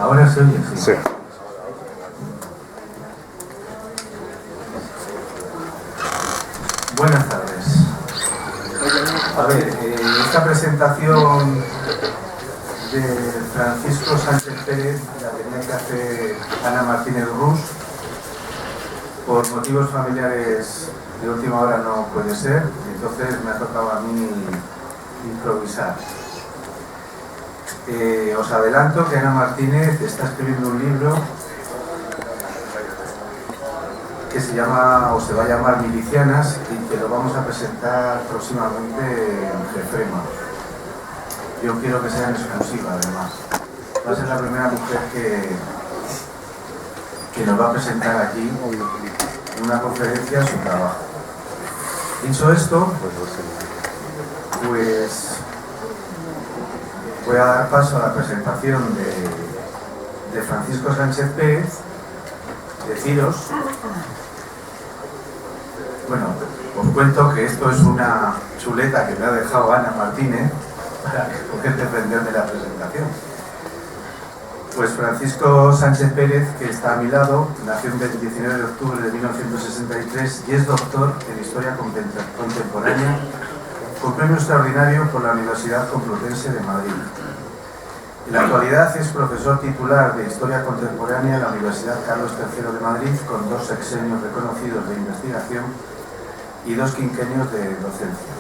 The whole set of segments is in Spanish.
Ahora se oye, sí. Sí. Buenas tardes. A ver, esta presentación de Francisco Sánchez Pérez la tenía que hacer Ana Martínez Rus. Por motivos familiares de última hora no puede ser, entonces me ha tocado a mí improvisar. Os adelanto que Ana Martínez está escribiendo un libro que se llama, o se va a llamar Milicianas, y que lo vamos a presentar próximamente en Jefrema. Yo quiero que sea en exclusiva, además. Va a ser la primera mujer que nos va a presentar aquí en una conferencia su trabajo. Dicho esto, pues voy a dar paso a la presentación de Francisco Sánchez Pérez. Deciros, bueno, os cuento que esto es una chuleta que me ha dejado Ana Martínez para poder defenderme la presentación. Pues Francisco Sánchez Pérez, que está a mi lado, nació el 19 de octubre de 1963 y es doctor en Historia Contemporánea con premio extraordinario por la Universidad Complutense de Madrid. En la actualidad es profesor titular de Historia Contemporánea en la Universidad Carlos III de Madrid, con 2 sexenios reconocidos de investigación y 2 quinquenios de docencia.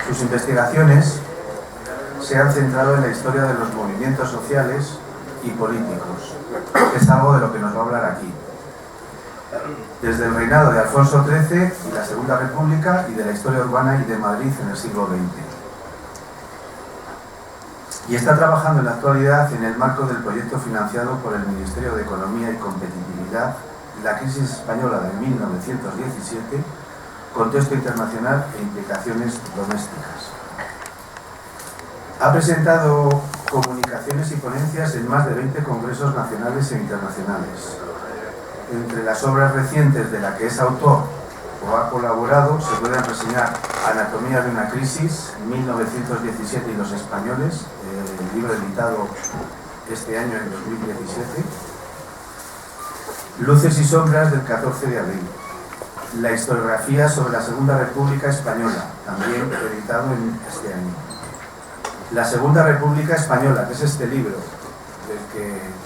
Sus investigaciones se han centrado en la historia de los movimientos sociales y políticos, que es algo de lo que nos va a hablar aquí. Desde el reinado de Alfonso XIII y la Segunda República, y de la historia urbana y de Madrid en el siglo XX. Y está trabajando en la actualidad en el marco del proyecto financiado por el Ministerio de Economía y Competitividad, la crisis española de 1917, contexto internacional e implicaciones domésticas. Ha presentado comunicaciones y ponencias en más de 20 congresos nacionales e internacionales. Entre las obras recientes de la que es autor o ha colaborado se pueden reseñar Anatomía de una crisis, 1917 y los españoles, el libro editado este año en 2017, Luces y sombras del 14 de abril, la historiografía sobre la Segunda República Española, también editado en este año, la Segunda República Española, que es este libro, del que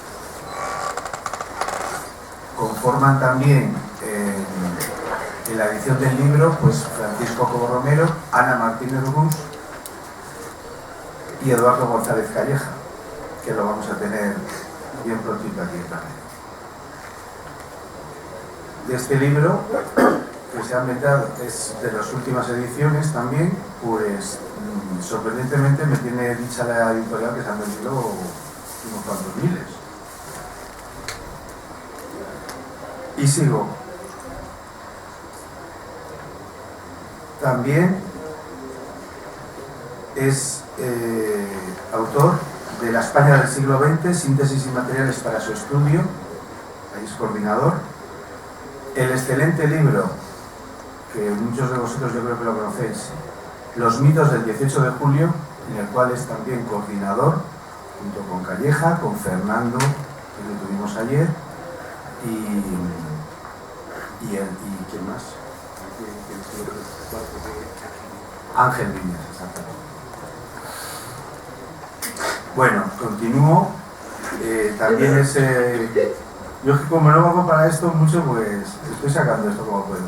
conforman también en la edición del libro, pues Francisco Cobo Romero, Ana Martínez Rus y Eduardo González Calleja, que lo vamos a tener bien prontito aquí también. De este libro, que se ha inventado, es de las últimas ediciones también, pues sorprendentemente me tiene dicha la editorial que se han vendido unos cuantos miles. Y sigo. También es autor de La España del siglo XX, síntesis y materiales para su estudio, ahí es coordinador. El excelente libro, que muchos de vosotros yo creo que lo conocéis, Los mitos del 18 de julio, en el cual es también coordinador, junto con Calleja, con Fernando, que lo tuvimos ayer, y ¿quién más? Ángel Viñas, exactamente. Bueno, continúo. También es... yo es que como no hago para esto mucho, pues estoy sacando esto como puedo.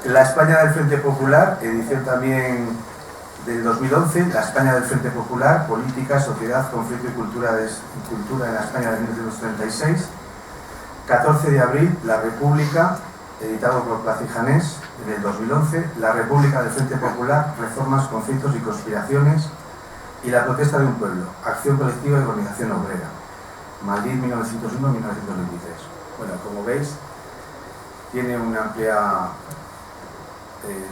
La España del Frente Popular, edición también del 2011, La España del Frente Popular, Política, Sociedad, Conflicto y Cultura en la España de 1936. 14 de abril, La República, editado por Plaza y Janés, en el 2011, La República del Frente Popular, Reformas, Conflictos y Conspiraciones, y La Protesta de un Pueblo, Acción Colectiva y Organización Obrera, Madrid 1901-1923. Bueno, como veis, tiene un amplio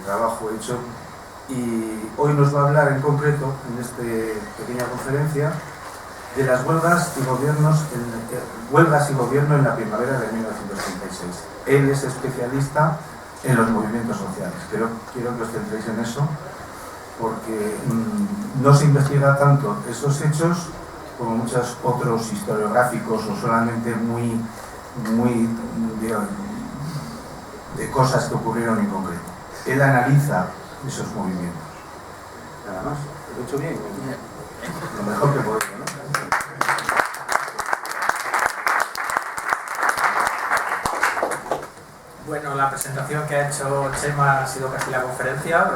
trabajo hecho, y hoy nos va a hablar en concreto, en esta pequeña conferencia, de las huelgas y gobierno en la primavera de 1936. Él es especialista en los movimientos sociales. Quiero que os centréis en eso, porque no se investiga tanto esos hechos como muchos otros historiográficos o solamente muy de cosas que ocurrieron en concreto. Él analiza esos movimientos. Nada más. ¿Lo he hecho bien? Lo mejor que puedo, ¿no? Bueno, la presentación que ha hecho Chema ha sido casi la conferencia.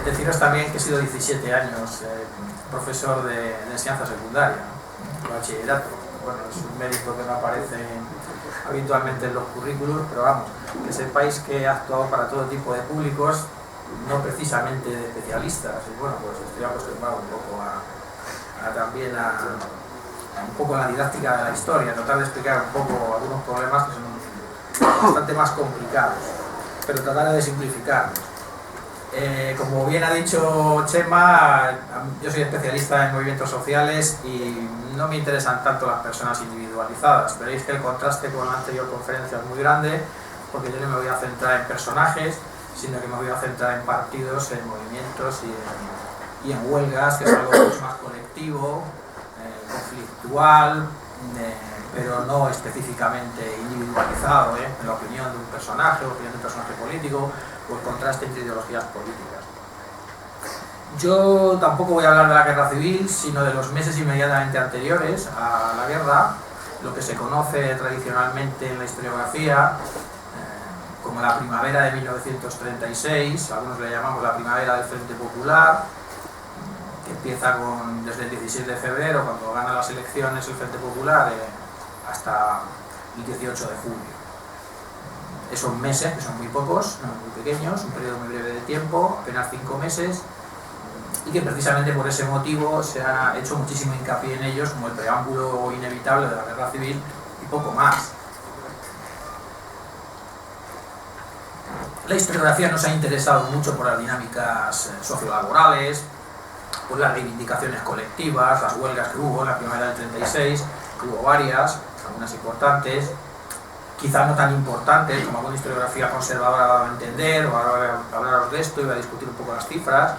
Deciros también que he sido 17 años profesor de enseñanza secundaria, bachillerato. Bueno, es un mérito que no aparece habitualmente en los currículos, pero vamos, que sepáis que he actuado para todo tipo de públicos, no precisamente de especialistas. Y bueno, pues estoy acostumbrado un poco también un poco la didáctica de la historia, tratar de explicar un poco algunos problemas que son bastante más complicados, pero tratar de simplificarlos. Como bien ha dicho Chema, yo soy especialista en movimientos sociales y no me interesan tanto las personas individualizadas. Veréis que el contraste con la anterior conferencia es muy grande, porque yo no me voy a centrar en personajes, sino que me voy a centrar en partidos, en movimientos y en huelgas, que es algo mucho más colectivo, conflictual, pero no específicamente individualizado, en la opinión de un personaje, opinión de un personaje político, o el contraste entre ideologías políticas. Yo tampoco voy a hablar de la guerra civil, sino de los meses inmediatamente anteriores a la guerra, lo que se conoce tradicionalmente en la historiografía como la primavera de 1936, algunos le llamamos la primavera del Frente Popular, que empieza desde el 16 de febrero, cuando gana las elecciones el Frente Popular, hasta el 18 de julio. Esos meses, que son muy pocos, muy pequeños, un periodo muy breve de tiempo, apenas 5 meses, y que precisamente por ese motivo se ha hecho muchísimo hincapié en ellos como el preámbulo inevitable de la guerra civil y poco más. La historiografía nos ha interesado mucho por las dinámicas sociolaborales, por las reivindicaciones colectivas, las huelgas que hubo en la primavera del 36, que hubo varias, algunas importantes, quizás no tan importantes como alguna historiografía conservadora ha dado a entender, o ahora voy a hablaros de esto y voy a discutir un poco las cifras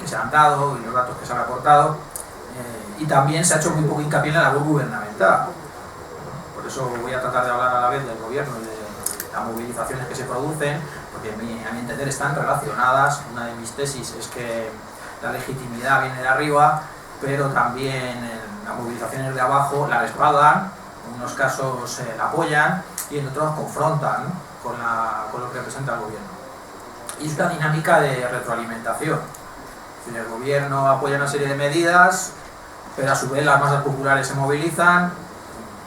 que se han dado y los datos que se han aportado, y también se ha hecho muy poco hincapié en la labor gubernamental. Por eso voy a tratar de hablar a la vez del gobierno y de las movilizaciones que se producen, porque a mi entender están relacionadas. Una de mis tesis es que la legitimidad viene de arriba, pero también las movilizaciones de abajo la respaldan, en unos casos la apoyan y en otros confrontan con lo que representa el gobierno. Y es una dinámica de retroalimentación. Es decir, el gobierno apoya una serie de medidas, pero a su vez las masas populares se movilizan,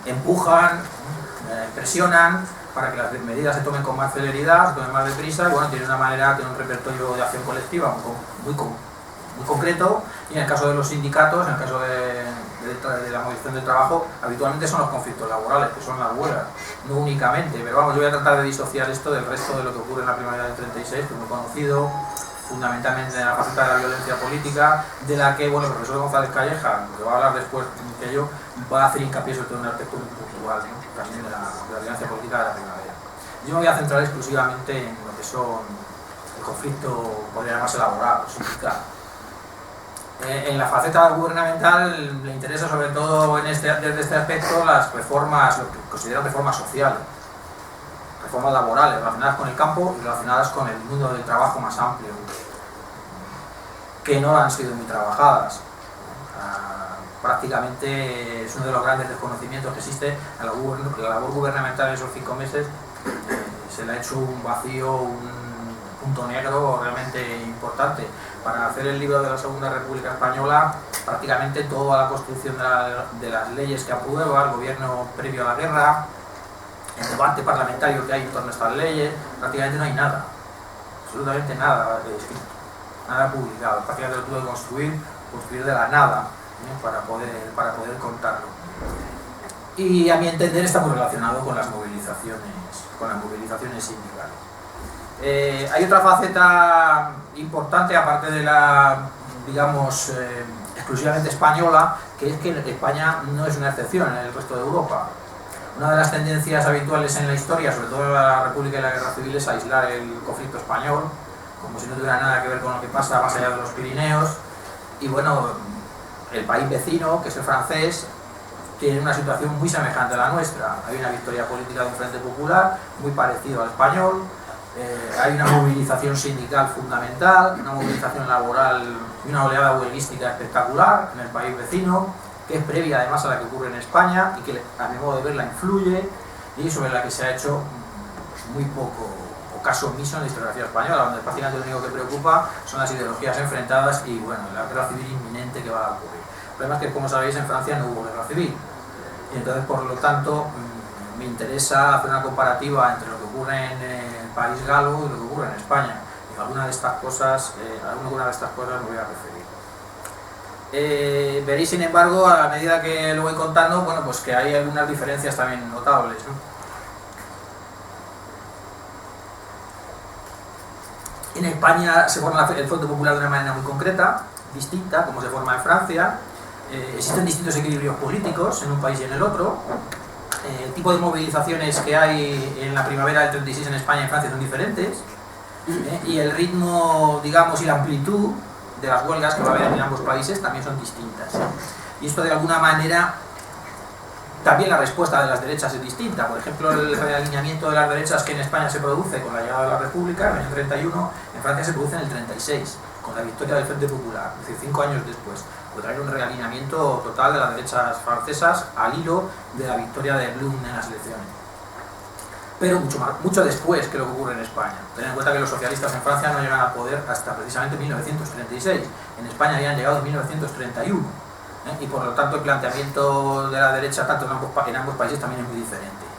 empujan, presionan para que las medidas se tomen con más celeridad, se tomen más deprisa, y bueno, tiene un repertorio de acción colectiva muy concreto, y en el caso de los sindicatos, en el caso de la movilización del trabajo, habitualmente son los conflictos laborales, que son las huelgas, no únicamente, pero vamos, yo voy a tratar de disociar esto del resto de lo que ocurre en la primavera del 36, que es muy conocido, fundamentalmente en la faceta de la violencia política, de la que, bueno, el profesor González Calleja, que va a hablar después que yo, va a hacer hincapié sobre todo en un aspecto muy puntual, ¿no? También de la violencia política de la primavera. Yo me voy a centrar exclusivamente en lo que son el conflicto, podría llamarse laboral, sindical. En la faceta gubernamental le interesa sobre todo desde este aspecto las reformas, lo que consideran reformas sociales, reformas laborales relacionadas con el campo y relacionadas con el mundo del trabajo más amplio, que no han sido muy trabajadas. Prácticamente es uno de los grandes desconocimientos que existe. La labor gubernamental en esos 5 meses se le ha hecho un vacío, un punto negro realmente importante. Para hacer el libro de la Segunda República Española, prácticamente toda la construcción de las leyes que aprueba el gobierno previo a la guerra, el debate parlamentario que hay en torno a estas leyes, prácticamente no hay nada, absolutamente nada escrito, nada publicado. Prácticamente lo tuve que construir de la nada, para poder contarlo. Y a mi entender está muy relacionado con las movilizaciones sindicales. Hay otra faceta importante, aparte de la, digamos, exclusivamente española, que es que España no es una excepción en el resto de Europa. Una de las tendencias habituales en la historia, sobre todo en la República y la Guerra Civil, es aislar el conflicto español, como si no tuviera nada que ver con lo que pasa más allá de los Pirineos, Y bueno, el país vecino, que es el francés, tiene una situación muy semejante a la nuestra. Hay una victoria política de un Frente Popular muy parecido al español, hay una movilización sindical fundamental, una movilización laboral y una oleada huelguística espectacular en el país vecino, que es previa además a la que ocurre en España y que a mi modo de ver la influye y sobre la que se ha hecho muy poco o caso omiso en la historiografía española, donde prácticamente lo único que preocupa son las ideologías enfrentadas y bueno, la guerra civil inminente que va a ocurrir. El problema es que, como sabéis, en Francia no hubo guerra civil y entonces por lo tanto me interesa hacer una comparativa entre lo que ocurre en el país galo y lo que ocurre en España, y alguna de estas cosas me voy a referir. Veréis, sin embargo, a medida que lo voy contando, bueno, pues que hay algunas diferencias también notables, ¿no? En España se forma el Frente Popular de una manera muy concreta, distinta, como se forma en Francia. Existen distintos equilibrios políticos en un país y en el otro. El tipo de movilizaciones que hay en la primavera del 36 en España y en Francia son diferentes. Y el ritmo, digamos, y la amplitud de las huelgas que va a haber en ambos países también son distintas. Y esto, de alguna manera, también la respuesta de las derechas es distinta. Por ejemplo, el realineamiento de las derechas que en España se produce con la llegada de la República en el año 31, en Francia se produce en el 36, con la victoria del Frente Popular, es decir, 5 años después. Puede traer un realineamiento total de las derechas francesas al hilo de la victoria de Blum en las elecciones. Pero mucho después que lo que ocurre en España. Tened en cuenta que los socialistas en Francia no llegan al poder hasta precisamente 1936. En España habían llegado en 1931. Y por lo tanto el planteamiento de la derecha tanto en ambos países también es muy diferente.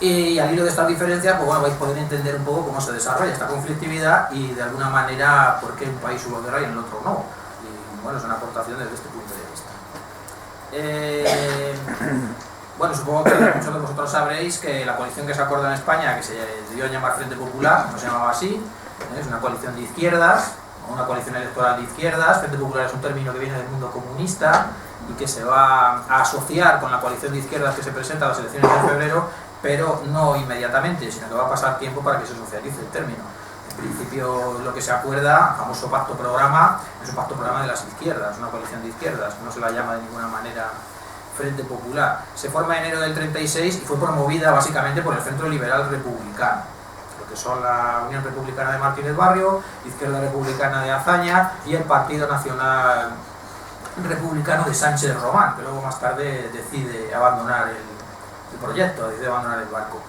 Y al hilo de estas diferencias, pues bueno, vais a poder entender un poco cómo se desarrolla esta conflictividad y de alguna manera por qué un país hubo guerra y en el otro no. Y bueno, es una aportación desde este punto de vista. Bueno, supongo que muchos de vosotros sabréis que la coalición que se acordó en España, que se dio a llamar Frente Popular, no se llamaba así, es una coalición de izquierdas, una coalición electoral de izquierdas. Frente Popular es un término que viene del mundo comunista y que se va a asociar con la coalición de izquierdas que se presenta a las elecciones de febrero, pero no inmediatamente, sino que va a pasar tiempo para que se socialice el término. En principio, lo que se acuerda, famoso pacto programa, es un pacto programa de las izquierdas, una coalición de izquierdas, no se la llama de ninguna manera Frente Popular. Se forma en enero del 36 y fue promovida básicamente por el Centro Liberal Republicano, lo que son la Unión Republicana de Martínez Barrio, Izquierda Republicana de Azaña y el Partido Nacional Republicano de Sánchez Román, que luego más tarde decide abandonar el proyecto, decide abandonar el barco.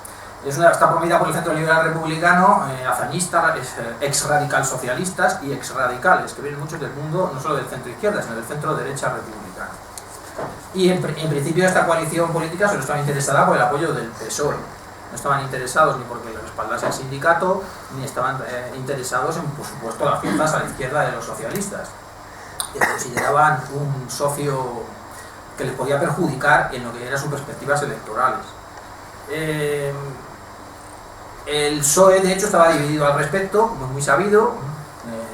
Está promovida por el Centro Liberal Republicano, azañista, ex radical socialistas y ex radicales, que vienen muchos del mundo, no solo del centro izquierda, sino del centro derecha republicano. Y en principio esta coalición política solo estaba interesada por el apoyo del PSOE. No estaban interesados ni porque les respaldase el sindicato, ni estaban interesados en, por supuesto, las fuerzas a la izquierda de los socialistas, que consideraban un socio que les podía perjudicar en lo que eran sus perspectivas electorales. El PSOE, de hecho, estaba dividido al respecto, como es muy sabido.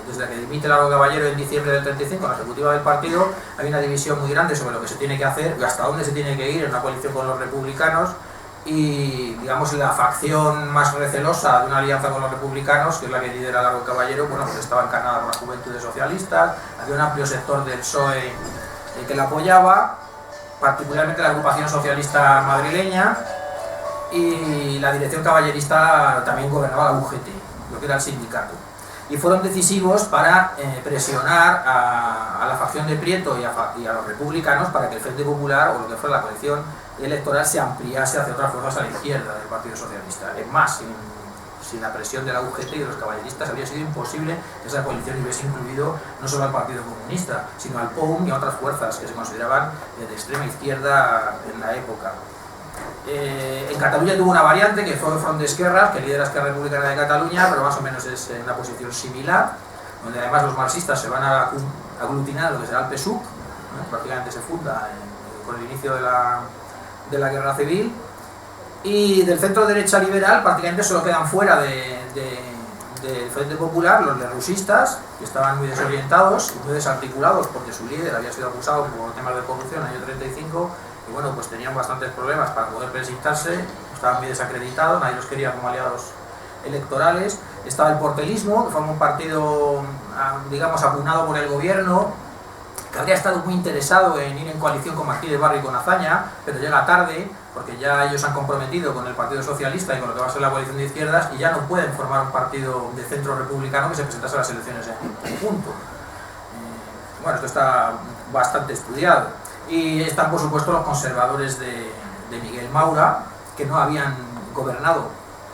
Desde que dimite Largo Caballero en diciembre del 35 a la ejecutiva del partido, hay una división muy grande sobre lo que se tiene que hacer y hasta dónde se tiene que ir en una coalición con los republicanos. Y, digamos, la facción más recelosa de una alianza con los republicanos, que es la que lidera Largo Caballero, bueno, pues estaba encarnada por las juventudes socialistas. Había un amplio sector del PSOE que la apoyaba, particularmente la agrupación socialista madrileña, y la dirección caballerista también gobernaba la UGT, lo que era el sindicato. Y fueron decisivos para presionar a la facción de Prieto y a los republicanos para que el Frente Popular, o lo que fue la coalición electoral, se ampliase hacia otras fuerzas a la izquierda del Partido Socialista. Es más, sin la presión de la UGT y de los caballeristas habría sido imposible que esa coalición hubiese incluido no solo al Partido Comunista, sino al POUM y a otras fuerzas que se consideraban de extrema izquierda en la época. En Cataluña tuvo una variante que fue Front d'Esquerra, que lidera Esquerra Republicana de Cataluña, pero más o menos es una posición similar, donde además los marxistas se van a aglutinar lo que será el PSUC, prácticamente se funda con el inicio de la guerra civil. Y del centro derecha liberal prácticamente solo quedan fuera del Frente Popular los lerrousistas, que estaban muy desorientados y muy desarticulados porque su líder había sido acusado por temas de corrupción en el año 35. Y bueno, pues tenían bastantes problemas para poder presentarse, estaban muy desacreditados, nadie los quería como aliados electorales. Estaba el portelismo, que forma un partido, digamos, acunado por el gobierno, que habría estado muy interesado en ir en coalición con Martí de Barrio y con Azaña, pero llega tarde, porque ya ellos han comprometido con el Partido Socialista y con lo que va a ser la coalición de izquierdas, y ya no pueden formar un partido de centro republicano que se presentase a las elecciones en conjunto. Bueno, esto está bastante estudiado. Y están, por supuesto, los conservadores de Miguel Maura, que no habían gobernado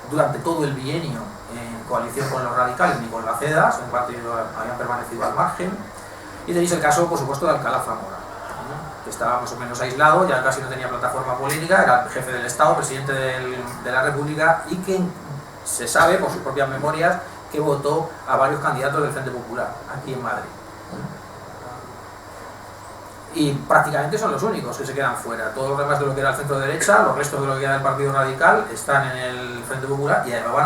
durante todo el bienio en coalición con los radicales ni con la CEDAS, en partido habían permanecido al margen. Y tenéis el caso, por supuesto, de Alcalá Zamora, que estaba más o menos aislado, ya casi no tenía plataforma política, era el jefe del Estado, presidente de la República, y que se sabe, por sus propias memorias, que votó a varios candidatos del Frente Popular, aquí en Madrid. Y prácticamente son los únicos que se quedan fuera. Todos los demás de lo que era el centro derecha, los restos de lo que era el Partido Radical, están en el Frente Popular y además van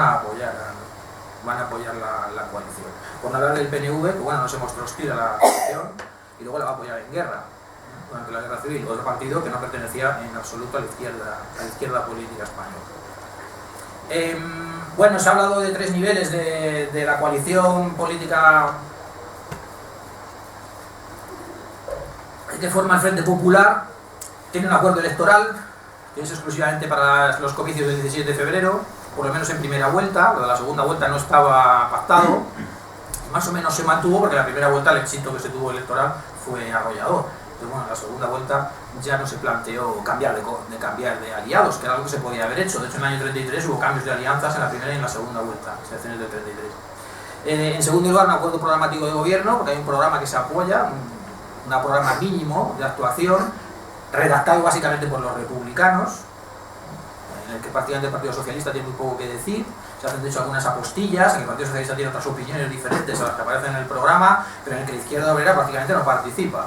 a apoyar la coalición. Por no hablar del PNV, que bueno, no se mostró hostil a la coalición y luego la va a apoyar en guerra, durante la guerra civil, otro partido que no pertenecía en absoluto a la izquierda política española. Bueno, se ha hablado de tres niveles de la coalición política que forma el Frente Popular. Tiene un acuerdo electoral que es exclusivamente para los comicios del 17 de febrero, por lo menos en primera vuelta. Lo de la segunda vuelta no estaba pactado, y más o menos se mantuvo porque la primera vuelta el éxito que se tuvo electoral fue arrollador. Pero bueno, en la segunda vuelta ya no se planteó cambiar de aliados, que era algo que se podía haber hecho. De hecho, en el año 33 hubo cambios de alianzas en la primera y en la segunda vuelta, las elecciones del 33. En segundo lugar, un acuerdo programático de gobierno, porque hay un programa que se apoya, un programa mínimo de actuación, redactado básicamente por los republicanos, en el que prácticamente el Partido Socialista tiene muy poco que decir. Se hacen de hecho algunas apostillas, en el Partido Socialista tiene otras opiniones diferentes a las que aparecen en el programa, pero en el que la Izquierda Obrera prácticamente no participa.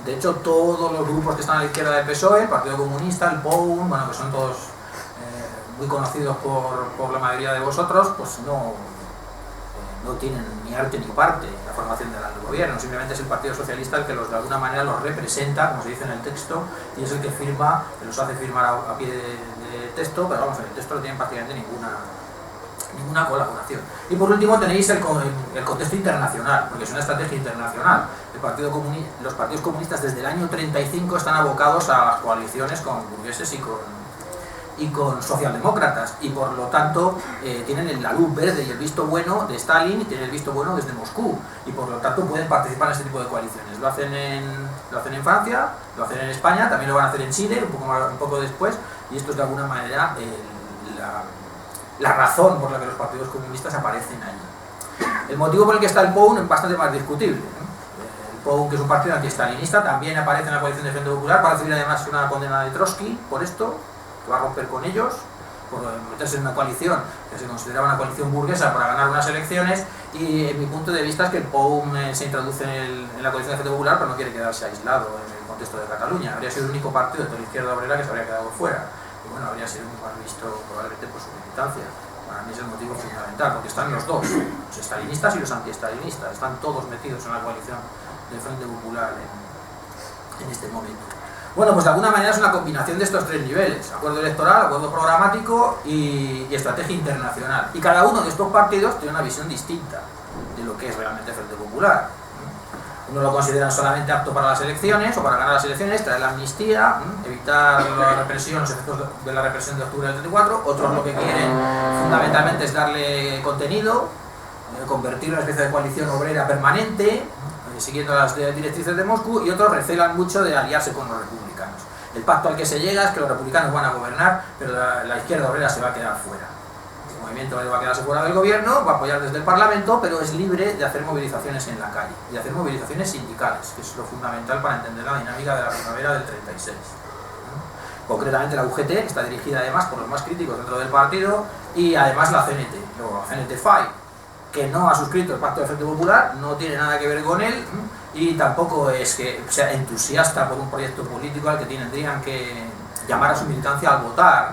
De hecho, todos los grupos que están a la izquierda del PSOE, el Partido Comunista, el POUM, bueno, que son todos muy conocidos por la mayoría de vosotros, pues no tienen ni arte ni parte en la formación del gobierno. Simplemente es el Partido Socialista el que de alguna manera los representa, como se dice en el texto, y es el que firma, que los hace firmar a pie de texto, pero vamos, en el texto no tienen prácticamente ninguna colaboración. Y por último tenéis el contexto internacional, porque es una estrategia internacional. Los partidos comunistas desde el año 35 están abocados a las coaliciones con burgueses y con socialdemócratas, y por lo tanto tienen la luz verde y el visto bueno de Stalin, y tienen el visto bueno desde Moscú, y por lo tanto pueden participar en este tipo de coaliciones. Lo hacen en Francia, lo hacen en España, también lo van a hacer en Chile un poco después, y esto es de alguna manera la razón por la que los partidos comunistas aparecen allí. El motivo por el que está el POUM es bastante más discutible, ¿no? El POUM, que es un partido antiestalinista, también aparece en la coalición del Frente Popular, para recibir además una condena de Trotsky por esto, que va a romper con ellos, por meterse en una coalición que se consideraba una coalición burguesa para ganar unas elecciones. Y en mi punto de vista es que el POUM se introduce en la coalición del Frente Popular, pero no quiere quedarse aislado en el contexto de Cataluña. Habría sido el único partido de toda la izquierda obrera que se habría quedado fuera, y bueno, habría sido muy mal visto probablemente por su militancia. Para mí es el motivo fundamental, porque están los dos, los estalinistas y los antiestalinistas, están todos metidos en la coalición del Frente Popular en este momento. Bueno, pues de alguna manera es una combinación de estos tres niveles: acuerdo electoral, acuerdo programático y estrategia internacional. Y cada uno de estos partidos tiene una visión distinta de lo que es realmente el Frente Popular. Uno lo consideran solamente apto para las elecciones o para ganar las elecciones, traer la amnistía, evitar la represión, los efectos de la represión de octubre del 34. Otros lo que quieren fundamentalmente es darle contenido, convertir una especie de coalición obrera permanente, siguiendo las directrices de Moscú, y otros recelan mucho de aliarse con los republicanos. El pacto al que se llega es que los republicanos van a gobernar, pero la izquierda obrera se va a quedar fuera. El movimiento va a quedarse fuera del gobierno, va a apoyar desde el Parlamento, pero es libre de hacer movilizaciones en la calle, de hacer movilizaciones sindicales, que es lo fundamental para entender la dinámica de la primavera del 36. Concretamente la UGT, que está dirigida además por los más críticos dentro del partido, y además la CNT, o CNT-FAI, que no ha suscrito el Pacto del Frente Popular, no tiene nada que ver con él, y tampoco es que sea entusiasta por un proyecto político al que tendrían que llamar a su militancia al votar,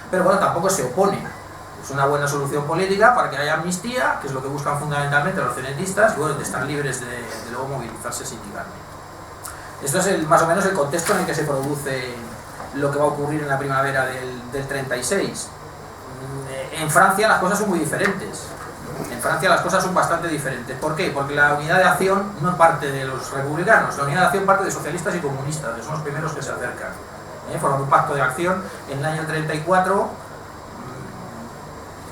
pero bueno, tampoco se opone. Es una buena solución política para que haya amnistía, que es lo que buscan fundamentalmente los cenetistas, y bueno, de estar libres de luego movilizarse sindicalmente. Esto es más o menos el contexto en el que se produce lo que va a ocurrir en la primavera del 36. En Francia las cosas son muy diferentes. En Francia las cosas son bastante diferentes. ¿Por qué? Porque la unidad de acción no parte de los republicanos, la unidad de acción parte de socialistas y comunistas, que son los primeros que se acercan. Forman un pacto de acción en el año 34,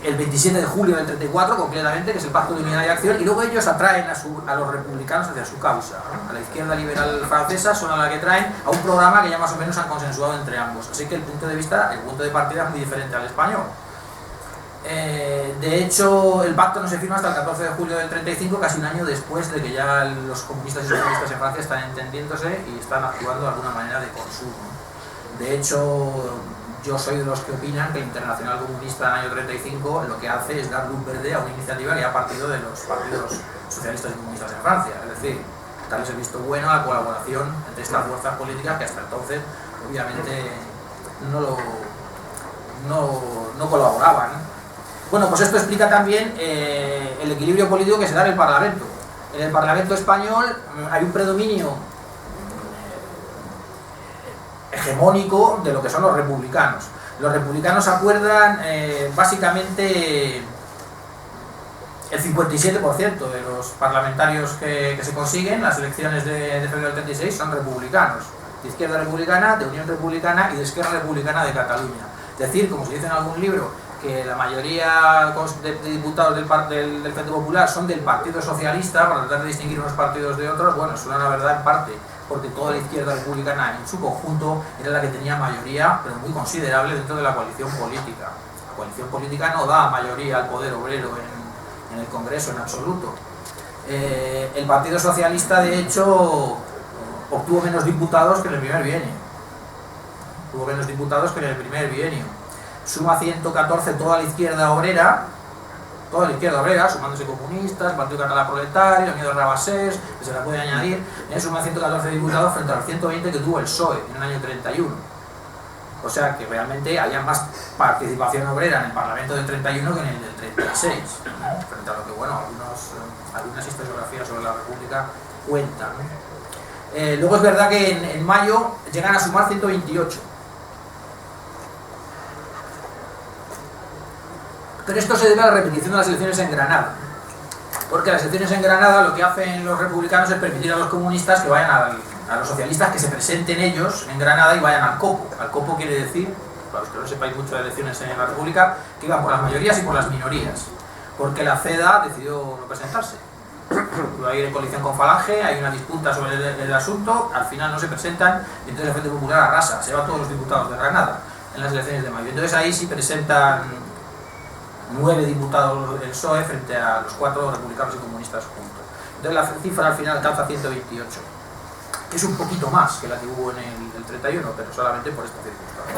el 27 de julio del 34 concretamente, que es el pacto de unidad de acción, y luego ellos atraen a los republicanos hacia su causa, ¿no? A la izquierda liberal francesa son a la que traen a un programa que ya más o menos han consensuado entre ambos. Así que el punto de partida es muy diferente al español. De hecho, el pacto no se firma hasta el 14 de julio del 35, casi un año después de que ya los comunistas y socialistas en Francia están entendiéndose y están actuando de alguna manera de consumo. De hecho, yo soy de los que opinan que el Internacional Comunista en el año 35 lo que hace es dar luz verde a una iniciativa que ha partido de los partidos socialistas y comunistas en Francia. Es decir, darles el visto bueno a la colaboración entre estas fuerzas políticas que hasta entonces, obviamente, no colaboraban, ¿no? Bueno, pues esto explica también el equilibrio político que se da en el Parlamento. En el Parlamento español hay un predominio hegemónico de lo que son los republicanos. Los republicanos acuerdan básicamente el 57% de los parlamentarios que se consiguen. Las elecciones de febrero del 36 son republicanos, de Izquierda Republicana, de Unión Republicana y de Esquerra Republicana de Cataluña. Es decir, como se dice en algún libro, que la mayoría de diputados del Frente Popular son del Partido Socialista, para tratar de distinguir unos partidos de otros. Bueno, eso es una verdad en parte, porque toda la izquierda republicana en su conjunto era la que tenía mayoría, pero muy considerable dentro de la coalición política. La coalición política no da mayoría al poder obrero en el Congreso en absoluto. El Partido Socialista, de hecho, obtuvo menos diputados que en el primer bienio. Suma 114 toda la izquierda obrera, sumándose comunistas, Partido Catalán Proletario, Unión de Rabassers, que se la puede añadir, suma 114 diputados frente a los 120 que tuvo el PSOE en el año 31. O sea que realmente había más participación obrera en el Parlamento del 31 que en el del 36, ¿no? Frente a lo que, bueno, algunas historiografías sobre la República cuentan, ¿no? Luego es verdad que en mayo llegan a sumar 128. Pero esto se debe a la repetición de las elecciones en Granada, porque las elecciones en Granada lo que hacen los republicanos es permitir a los comunistas que vayan a los socialistas que se presenten ellos en Granada y vayan al copo. Al copo quiere decir, para los que no sepáis mucho de elecciones en la República, que iban por las mayorías y por las minorías, porque la CEDA decidió no presentarse. Va a ir en coalición con Falange, hay una disputa sobre el asunto, al final no se presentan y entonces el Frente Popular arrasa, se va todos los diputados de Granada en las elecciones de mayo. Entonces ahí sí presentan 9 diputados del PSOE frente a los 4 republicanos y comunistas juntos. Entonces la cifra al final alcanza 128, que es un poquito más que la que hubo en el 31, pero solamente por esta circunstancia.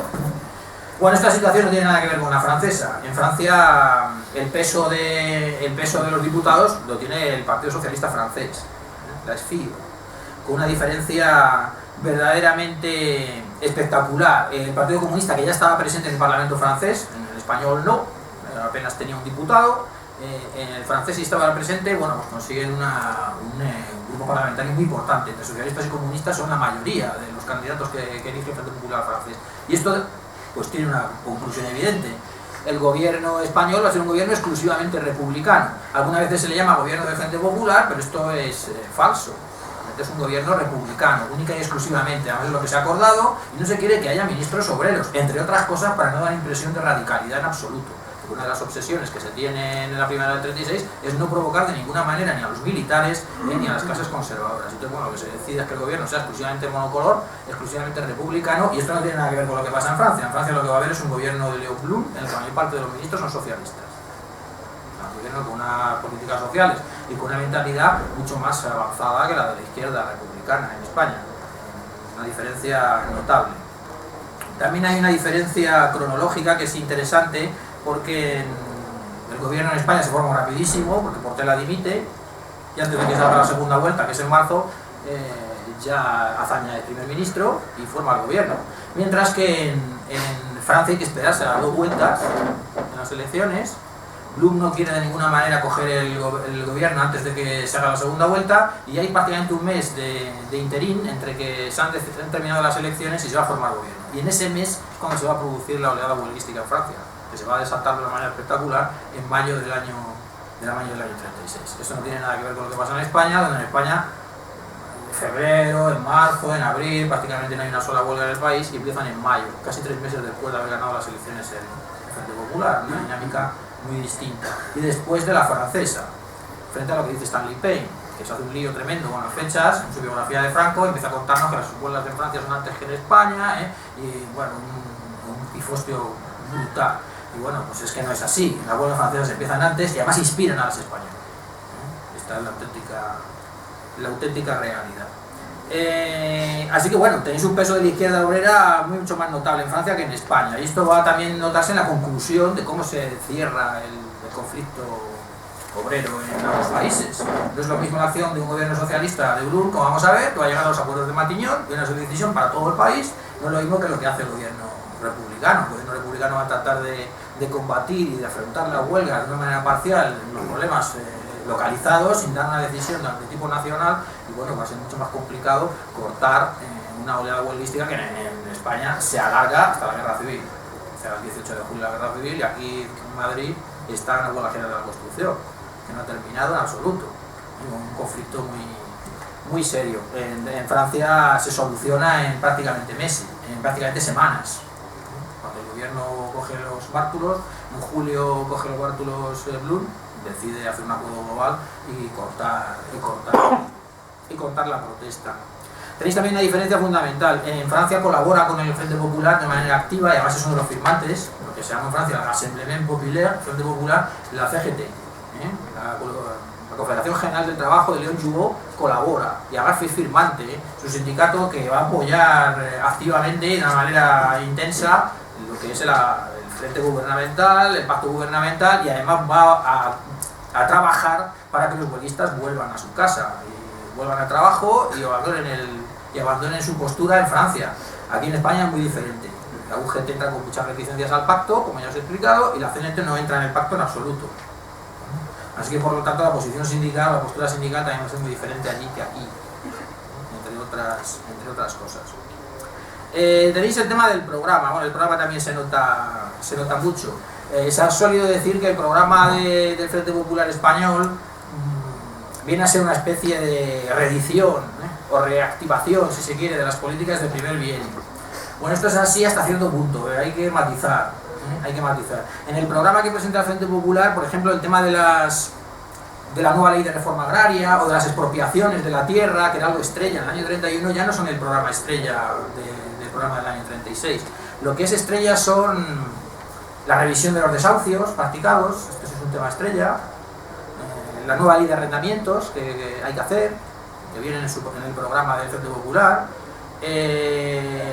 Bueno, esta situación no tiene nada que ver con la francesa. En Francia el peso de los diputados lo tiene el Partido Socialista francés, la SFIO, con una diferencia verdaderamente espectacular. El Partido Comunista, que ya estaba presente en el Parlamento francés, en el español no, apenas tenía un diputado, en el francés sí estaba presente, bueno, pues consiguen un grupo parlamentario muy importante. Entre socialistas y comunistas son la mayoría de los candidatos que elige el Frente Popular francés. Y esto pues tiene una conclusión evidente. El gobierno español va a ser un gobierno exclusivamente republicano. Algunas veces se le llama gobierno del Frente Popular, pero esto es falso. Es un gobierno republicano, única y exclusivamente. Además es lo que se ha acordado y no se quiere que haya ministros obreros, entre otras cosas para no dar impresión de radicalidad en absoluto. Una de las obsesiones que se tienen en la primavera del 36 es no provocar de ninguna manera ni a los militares ni a las clases conservadoras. Entonces, bueno, lo que se decide es que el gobierno sea exclusivamente monocolor, exclusivamente republicano, y esto no tiene nada que ver con lo que pasa en Francia. En Francia lo que va a haber es un gobierno de Léon Blum, en el que la mayor parte de los ministros son socialistas. Un gobierno con unas políticas sociales y con una mentalidad mucho más avanzada que la de la izquierda republicana en España. Una diferencia notable. También hay una diferencia cronológica que es interesante, porque el gobierno en España se forma rapidísimo, porque Portela dimite, y antes de que se haga la segunda vuelta, que es en marzo, ya Azaña es primer ministro y forma el gobierno. Mientras que en Francia hay que esperarse a las 2 vueltas en las elecciones. Blum no quiere de ninguna manera coger el gobierno antes de que se haga la segunda vuelta, y hay prácticamente un mes de interín entre que se han terminado las elecciones y se va a formar el gobierno. Y en ese mes es cuando se va a producir la oleada huelguística en Francia. que se va a desatar de una manera espectacular en mayo del año 36. Esto no tiene nada que ver con lo que pasa en España, donde en España en febrero, en marzo, en abril, prácticamente no hay una sola huelga en el país y empiezan en mayo, casi 3 meses después de haber ganado las elecciones el Frente Popular, una dinámica muy distinta. Y después de la francesa, frente a lo que dice Stanley Payne, que se hace un lío tremendo con las fechas, en su biografía de Franco, empieza a contarnos que las huelgas de Francia son antes que en España, y bueno, un pifostio brutal. Y bueno, pues es que no es así, las huelgas francesas empiezan antes y además inspiran a las españolas. Esta es la auténtica realidad. Así que bueno, tenéis un peso de la izquierda obrera mucho más notable en Francia que en España, y esto va a también notarse en la conclusión de cómo se cierra el conflicto obrero en ambos países. No es lo mismo la acción de un gobierno socialista de Blum, como vamos a ver, que va a llegar a los acuerdos de Matignon, y una decisión para todo el país, no es lo mismo que lo que hace el gobierno republicano. El gobierno republicano va a tratar de combatir y de afrontar la huelga de una manera parcial los problemas localizados, sin dar una decisión de tipo nacional, y bueno, va a ser mucho más complicado cortar una oleada huelguística que en España se alarga hasta la guerra civil. O sea, el 18 de julio la guerra civil, y aquí en Madrid está en la huelga general de la construcción, que no ha terminado en absoluto. Un conflicto muy serio. En Francia se soluciona en prácticamente meses, en prácticamente semanas. Cuando el gobierno coge los bártulos, en julio coge los bártulos Blum, decide hacer un acuerdo global y cortar la protesta. Tenéis también una diferencia fundamental. En Francia colabora con el Frente Popular de manera activa, y además es uno de los firmantes, lo que se llama en Francia la Rassemblement Populaire, el Frente Popular, la CGT, la Confederación General del Trabajo de León Jouveau, colabora, y además es firmante, es un sindicato que va a apoyar activamente de una manera intensa lo que es el Frente Gubernamental, el Pacto Gubernamental, y además va a trabajar para que los huelguistas vuelvan a su casa, y vuelvan al trabajo y abandonen su postura en Francia. Aquí en España es muy diferente. La UGT entra con muchas reticencias al pacto, como ya os he explicado, y la CNT no entra en el pacto en absoluto. Así que por lo tanto la posición sindical, la postura sindical también va a ser muy diferente allí que aquí, entre otras cosas. Tenéis el tema del programa. Bueno, el programa también se nota mucho. Se ha solido decir que el programa del Frente Popular Español viene a ser una especie de reedición o reactivación, si se quiere, de las políticas del primer bienio. Bueno, esto es así hasta cierto punto, hay que matizar. En el programa que presenta el Frente Popular, por ejemplo, el tema de la nueva ley de reforma agraria o de las expropiaciones de la tierra, que era algo estrella en el año 31, ya no son el programa estrella del programa del año 36. Lo que es estrella son la revisión de los desahucios practicados, esto sí es un tema estrella, la nueva ley de arrendamientos que hay que hacer, que viene en el programa del Frente Popular,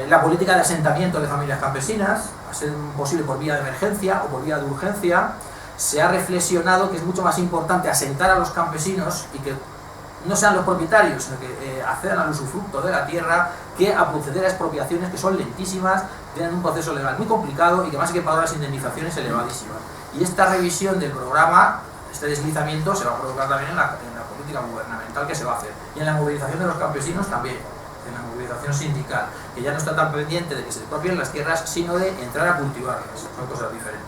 la política de asentamiento de familias campesinas, a ser posible por vía de emergencia o por vía de urgencia. Se ha reflexionado que es mucho más importante asentar a los campesinos y que no sean los propietarios, sino que accedan al usufructo de la tierra, que a proceder a expropiaciones que son lentísimas, tienen un proceso legal muy complicado y que más hay que pagar las indemnizaciones elevadísimas. Y esta revisión del programa, este deslizamiento, se va a provocar también en la política gubernamental que se va a hacer, y en la movilización de los campesinos también, en la movilización sindical, que ya no está tan pendiente de que se expropien las tierras, sino de entrar a cultivarlas. Son cosas diferentes.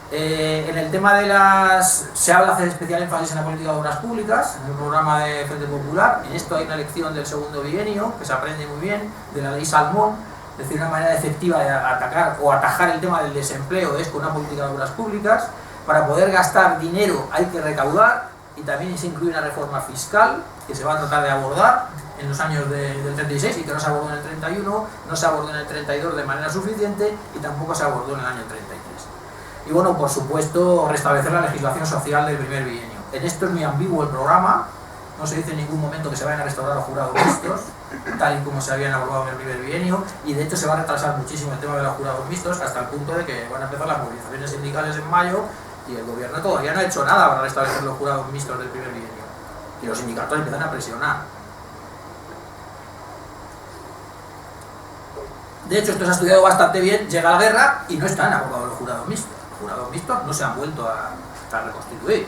En el tema de se habla, hacer especial énfasis en la política de obras públicas, en el programa de Frente Popular. En esto hay una lección del segundo bienio, que se aprende muy bien, de la ley Salmón, es decir, una manera efectiva de atacar o atajar el tema del desempleo es con una política de obras públicas. Para poder gastar dinero hay que recaudar, y también se incluye una reforma fiscal que se va a tratar de abordar en los años del 36 y que no se abordó en el 31, no se abordó en el 32 de manera suficiente y tampoco se abordó en el año 33. Y bueno, por supuesto, restablecer la legislación social del primer bienio. En esto es muy ambiguo el programa, no se dice en ningún momento que se vayan a restaurar los jurados mixtos, tal y como se habían abordado en el primer bienio, y de hecho se va a retrasar muchísimo el tema de los jurados mixtos hasta el punto de que van a empezar las movilizaciones sindicales en mayo y el gobierno todavía no ha hecho nada para restablecer los jurados mixtos del primer bienio. Y los sindicatos empiezan a presionar. De hecho, esto se ha estudiado bastante bien, llega la guerra y no están abordados los jurados mixtos. Los jurados mixtos no se han vuelto a reconstituir.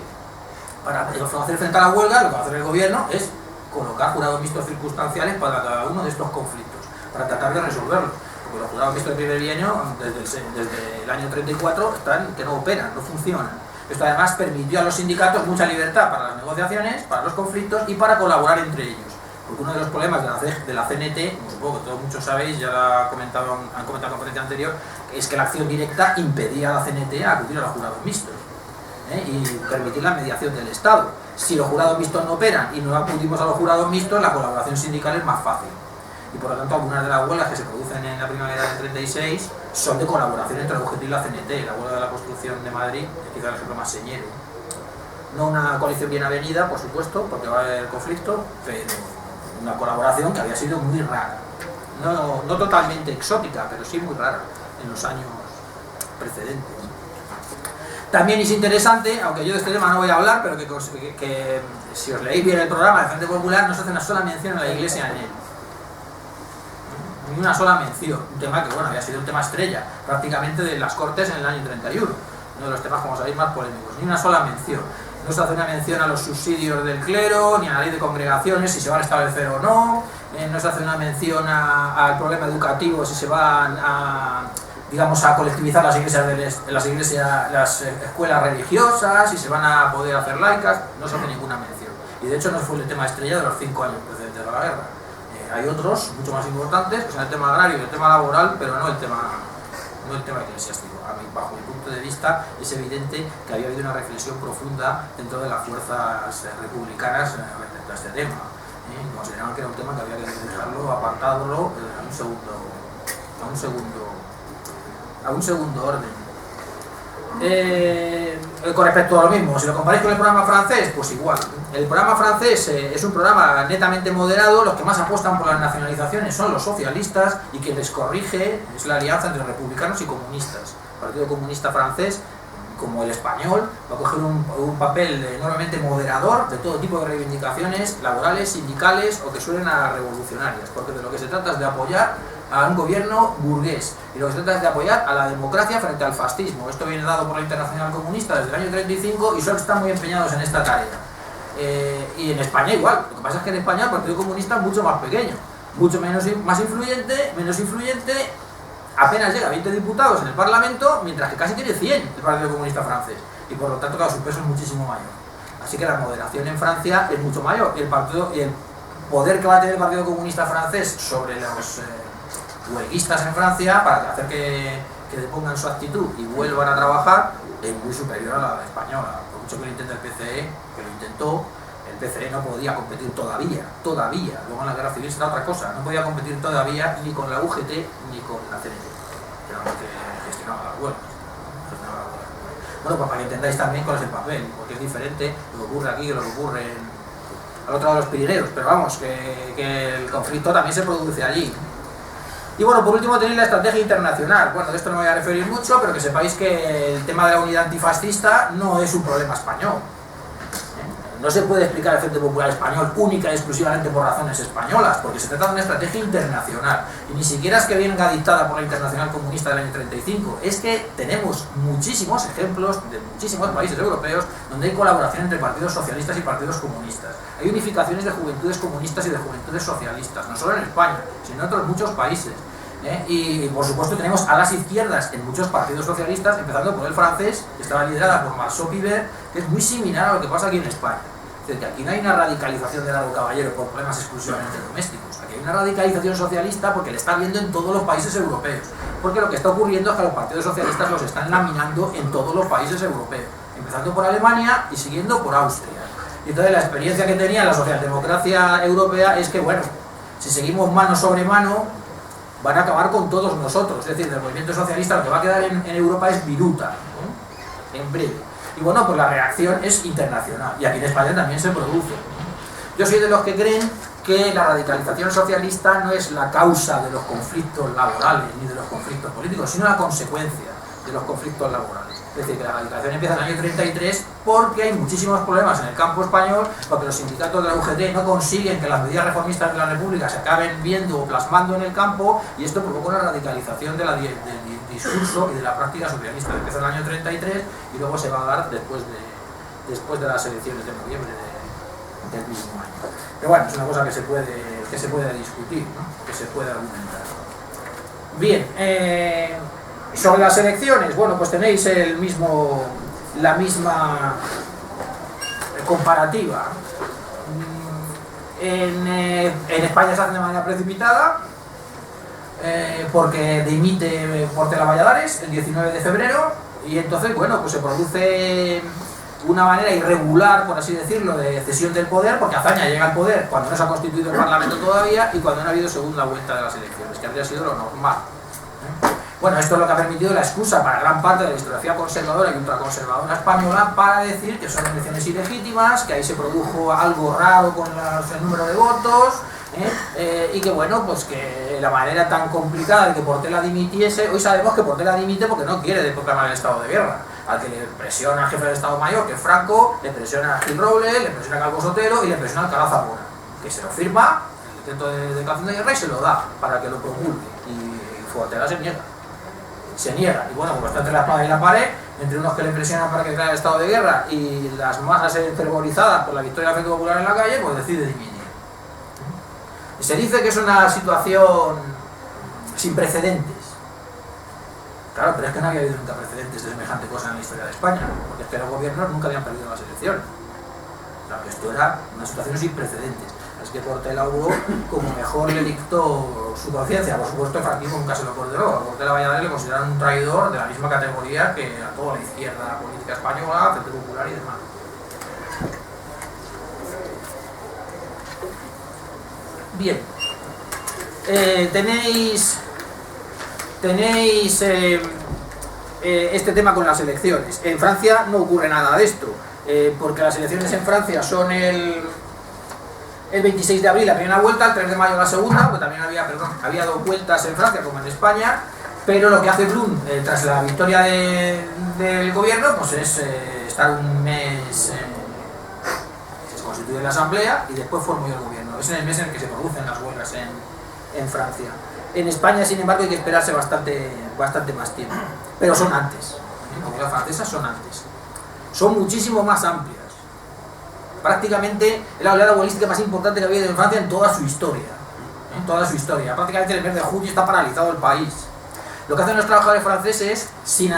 Para hacer frente a la huelga, lo que va a hacer el gobierno es colocar jurados mixtos circunstanciales para cada uno de estos conflictos, para tratar de resolverlos. porque los jurados mixtos de primer bienio, desde el año 34, están que no operan, no funcionan. Esto además permitió a los sindicatos mucha libertad para las negociaciones, para los conflictos y para colaborar entre ellos. Porque uno de los problemas de la CNT, como supongo que todos muchos sabéis, ya lo han comentado en la conferencia anterior, es que la acción directa impedía a la CNT a acudir a los jurados mixtos y permitir la mediación del Estado. Si los jurados mixtos no operan y no acudimos a los jurados mixtos, la colaboración sindical es más fácil. Y por lo tanto, algunas de las huelgas que se producen en la primavera del 36 son de colaboración entre la UGT y la CNT. La huelga de la construcción de Madrid es quizá el ejemplo más señero. No una coalición bien avenida, por supuesto, porque va a haber conflicto, pero una colaboración que había sido muy rara. No totalmente exótica, pero sí muy rara en los años precedentes. También es interesante, aunque yo de este tema no voy a hablar, pero que si os leéis bien el programa de Frente Popular, no se hace una sola mención a la Iglesia en él. Ni una sola mención. Un tema que, bueno, había sido un tema estrella, prácticamente de las Cortes en el año 31. Uno de los temas, como sabéis, más polémicos. Ni una sola mención. No se hace una mención a los subsidios del clero, ni a la ley de congregaciones, si se van a establecer o no. No se hace una mención al problema educativo, si se van a, digamos, a colectivizar las escuelas religiosas, si se van a poder hacer laicas. No se hace ninguna mención. Y de hecho no fue el tema estrella de los 5 años precedentes de la guerra. Hay otros mucho más importantes, que son el tema agrario y el tema laboral, pero no el tema eclesiástico. Bajo mi punto de vista, es evidente que había habido una reflexión profunda dentro de las fuerzas republicanas respecto a este tema. Consideraban que era un tema que había que dejarlo, apartarlo a un segundo orden. Con respecto a lo mismo, si lo comparáis con el programa francés, pues igual. El programa francés es un programa netamente moderado. Los que más apuestan por las nacionalizaciones son los socialistas, y quien les corrige es la alianza entre republicanos y comunistas. El Partido Comunista francés, como el español, va a coger un papel enormemente moderador de todo tipo de reivindicaciones laborales, sindicales o que suenen a revolucionarias, porque de lo que se trata es de apoyar a un gobierno burgués, y lo que se trata es de apoyar a la democracia frente al fascismo. Esto viene dado por la Internacional Comunista desde el año 35 y solo están muy empeñados en esta tarea. Y en España igual. Lo que pasa es que en España el Partido Comunista es mucho más pequeño, mucho menos influyente, apenas llega a 20 diputados en el Parlamento, mientras que casi tiene 100 el Partido Comunista francés, y por lo tanto, claro, su peso es muchísimo mayor. Así que la moderación en Francia es mucho mayor, y el poder que va a tener el Partido Comunista francés sobre los huelguistas en Francia, para hacer que depongan su actitud y vuelvan a trabajar, es muy superior a la española. Por mucho que lo intente el PCE, que lo intentó, el PCE no podía competir todavía. Luego en la guerra civil será otra cosa, no podía competir todavía ni con la UGT ni con la CNT, que era lo que gestionaba las huelgas. Bueno, pues para que entendáis también cuál es el papel, porque es diferente lo que ocurre aquí que lo que ocurre al otro lado de los Pirineos, pero vamos, que el conflicto también se produce allí. Y bueno, por último tenéis la estrategia internacional. Bueno, de esto no me voy a referir mucho, pero que sepáis que el tema de la unidad antifascista no es un problema español. No se puede explicar el Frente Popular Español única y exclusivamente por razones españolas, porque se trata de una estrategia internacional. Y ni siquiera es que venga dictada por la Internacional Comunista del año 35, es que tenemos muchísimos ejemplos de muchísimos países europeos donde hay colaboración entre partidos socialistas y partidos comunistas. Hay unificaciones de juventudes comunistas y de juventudes socialistas, no solo en España, sino en otros muchos países. Y por supuesto tenemos a las izquierdas en muchos partidos socialistas, empezando por el francés, que estaba liderada por Marceau Pivert, que es muy similar a lo que pasa aquí en España. Es decir, que aquí no hay una radicalización de Largo Caballero por problemas exclusivamente domésticos, aquí hay una radicalización socialista porque le está viendo en todos los países europeos, porque lo que está ocurriendo es que los partidos socialistas los están laminando en todos los países europeos, empezando por Alemania y siguiendo por Austria. Y entonces la experiencia que tenía la socialdemocracia europea es que, bueno, si seguimos mano sobre mano, van a acabar con todos nosotros. Es decir, del movimiento socialista lo que va a quedar en Europa es viruta, ¿no? En breve. Y bueno, pues la reacción es internacional, y aquí en España también se produce. Yo soy de los que creen que la radicalización socialista no es la causa de los conflictos laborales ni de los conflictos políticos, sino la consecuencia de los conflictos laborales. Es decir, que la radicalización empieza en el año 33 porque hay muchísimos problemas en el campo español, porque los sindicatos de la UGT no consiguen que las medidas reformistas de la República se acaben viendo o plasmando en el campo, y esto provoca una radicalización del discurso y de la práctica socialista. Empieza en el año 33 y luego se va a dar después de las elecciones de noviembre del mismo año. Pero bueno, es una cosa que se puede discutir, ¿no? Que se puede argumentar. Bien, sobre las elecciones, bueno, pues tenéis la misma comparativa. En España se hace de manera precipitada, porque dimite Portela Valladares el 19 de febrero, y entonces, bueno, pues se produce una manera irregular, por así decirlo, de cesión del poder, porque Azaña llega al poder cuando no se ha constituido el Parlamento todavía y cuando no ha habido segunda vuelta de las elecciones, que habría sido lo normal. Bueno, esto es lo que ha permitido la excusa para gran parte de la historiografía conservadora y ultraconservadora española para decir que son elecciones ilegítimas, que ahí se produjo algo raro con el número de votos, y que bueno, pues que la manera tan complicada de que Portela dimitiese, hoy sabemos que Portela dimite porque no quiere proclamar el estado de guerra, al que le presiona al jefe del Estado Mayor, que es Franco, le presiona a Gil Robles, le presiona a Calvo Sotelo y le presiona a Alcalá Zamora, que se lo firma el decreto de declaración de guerra y se lo da para que lo promulgue, y Portela se niega, y bueno, como está entre la espada y la pared, entre unos que le presionan para que declare el estado de guerra y las masas enfervorizadas por la victoria del Frente Popular en la calle, pues decide dimitir. Se dice que es una situación sin precedentes. Claro, pero es que no había habido nunca precedentes de semejante cosa en la historia de España, porque es que los gobiernos nunca habían perdido las elecciones. Claro que esto era una situación sin precedentes. Así que Portela hubo como mejor le dictó su conciencia. Por supuesto, el franquismo nunca se lo condenó. A Portela Valladares le consideraron un traidor de la misma categoría que a toda la izquierda política española, Frente Popular y demás. Bien, tenéis este tema con las elecciones. En Francia no ocurre nada de esto, porque las elecciones en Francia son el 26 de abril la primera vuelta, el 3 de mayo la segunda, porque también había dos vueltas en Francia como en España, pero lo que hace Blum tras la victoria del gobierno pues es estar un mes, se constituye la asamblea y después forma el gobierno. Es en el mes en el que se producen las huelgas en Francia. En España, sin embargo, hay que esperarse bastante más tiempo, pero son antes. Las huelgas francesas son antes, son muchísimo más amplias. Prácticamente es la oleada huelguística más importante que ha habido en Francia en toda su historia. Prácticamente en el mes de junio está paralizado el país. Lo que hacen los trabajadores franceses, sin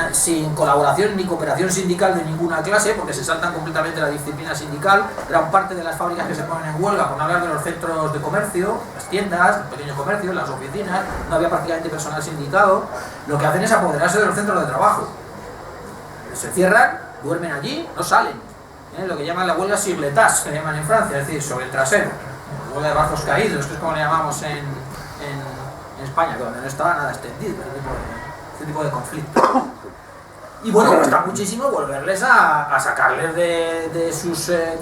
colaboración ni cooperación sindical de ninguna clase, porque se saltan completamente la disciplina sindical, gran parte de las fábricas que se ponen en huelga, por no hablar de los centros de comercio, las tiendas, los pequeños comercios, las oficinas, no había prácticamente personal sindicado, lo que hacen es apoderarse de los centros de trabajo. Se cierran, duermen allí, no salen. Lo que llaman la huelga sur l'étage, que le llaman en Francia, es decir, sobre el trasero, huelga de brazos caídos, que es como le llamamos en España, donde no estaba nada extendido este tipo de conflicto. Y bueno, cuesta muchísimo volverles a sacarles de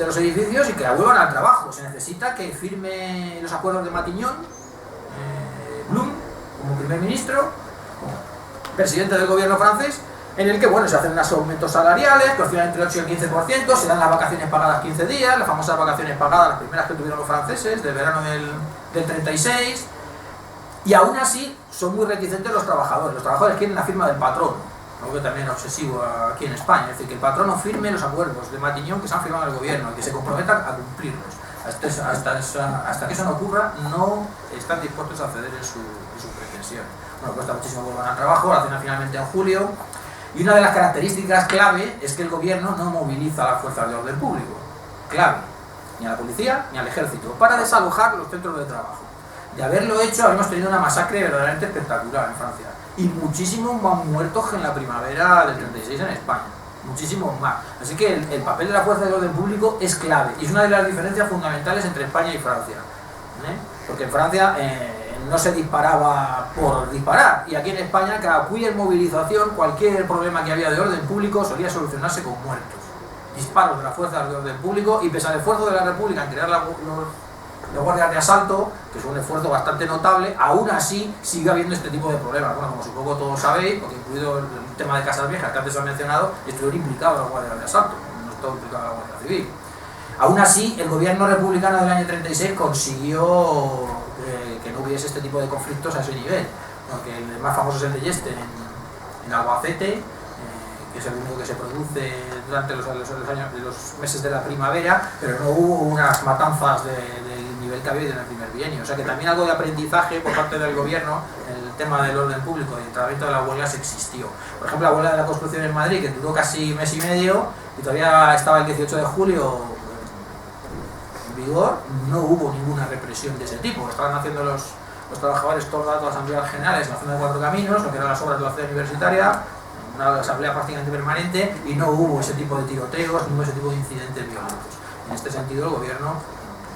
los edificios y que vuelvan al trabajo. Se necesita que firme los acuerdos de Matignon, Blum, como primer ministro, presidente del gobierno francés, en el que bueno, se hacen unos aumentos salariales que oscilan entre el 8 y el 15%, se dan las vacaciones pagadas 15 días, las famosas vacaciones pagadas, las primeras que tuvieron los franceses, del verano del 36, y aún así son muy reticentes los trabajadores quieren la firma del patrón, algo que también es obsesivo aquí en España, es decir, que el patrón no firme los acuerdos de Matignon que se han firmado en el gobierno y que se comprometan a cumplirlos. Hasta que eso no ocurra, no están dispuestos a ceder en su pretensión. Bueno, cuesta muchísimo volver al trabajo, lo hacen finalmente en julio. Y una de las características clave es que el gobierno no moviliza a las fuerzas de orden público, clave, ni a la policía ni al ejército, para desalojar los centros de trabajo. De haberlo hecho, habríamos tenido una masacre verdaderamente espectacular en Francia. Y muchísimos más muertos que en la primavera del 36 en España. Muchísimos más. Así que el papel de la fuerza de orden público es clave. Y es una de las diferencias fundamentales entre España y Francia. Porque en Francia no se disparaba por disparar, y aquí en España, cada cualquier movilización, cualquier problema que había de orden público solía solucionarse con muertos, disparos de las fuerzas de orden público, y pese al esfuerzo de la República en crear los guardias de asalto, que es un esfuerzo bastante notable, aún así sigue habiendo este tipo de problemas. Bueno, como supongo todos sabéis, porque incluido el tema de Casas Viejas que antes se ha mencionado, estuvieron implicados los guardias de asalto, no está implicada la Guardia Civil. Aún así, el gobierno republicano del año 36 consiguió que no hubiese este tipo de conflictos a ese nivel, porque el más famoso es el de Yeste en Albacete, que es el único que se produce durante los meses de la primavera, pero no hubo unas matanzas del nivel que había en el primer bienio. O sea que también algo de aprendizaje por parte del gobierno, el tema del orden público y el tratamiento de las huelgas existió. Por ejemplo, la huelga de la construcción en Madrid, que duró casi mes y medio y todavía estaba el 18 de julio en vigor, no hubo ninguna represión de ese tipo. Estaban haciendo los trabajadores todos los datos asambleas generales en la zona de Cuatro Caminos, lo que eran las obras de la ciudad universitaria, una asamblea prácticamente permanente, y no hubo ese tipo de tiroteos, no hubo ese tipo de incidentes violentos. En este sentido, el gobierno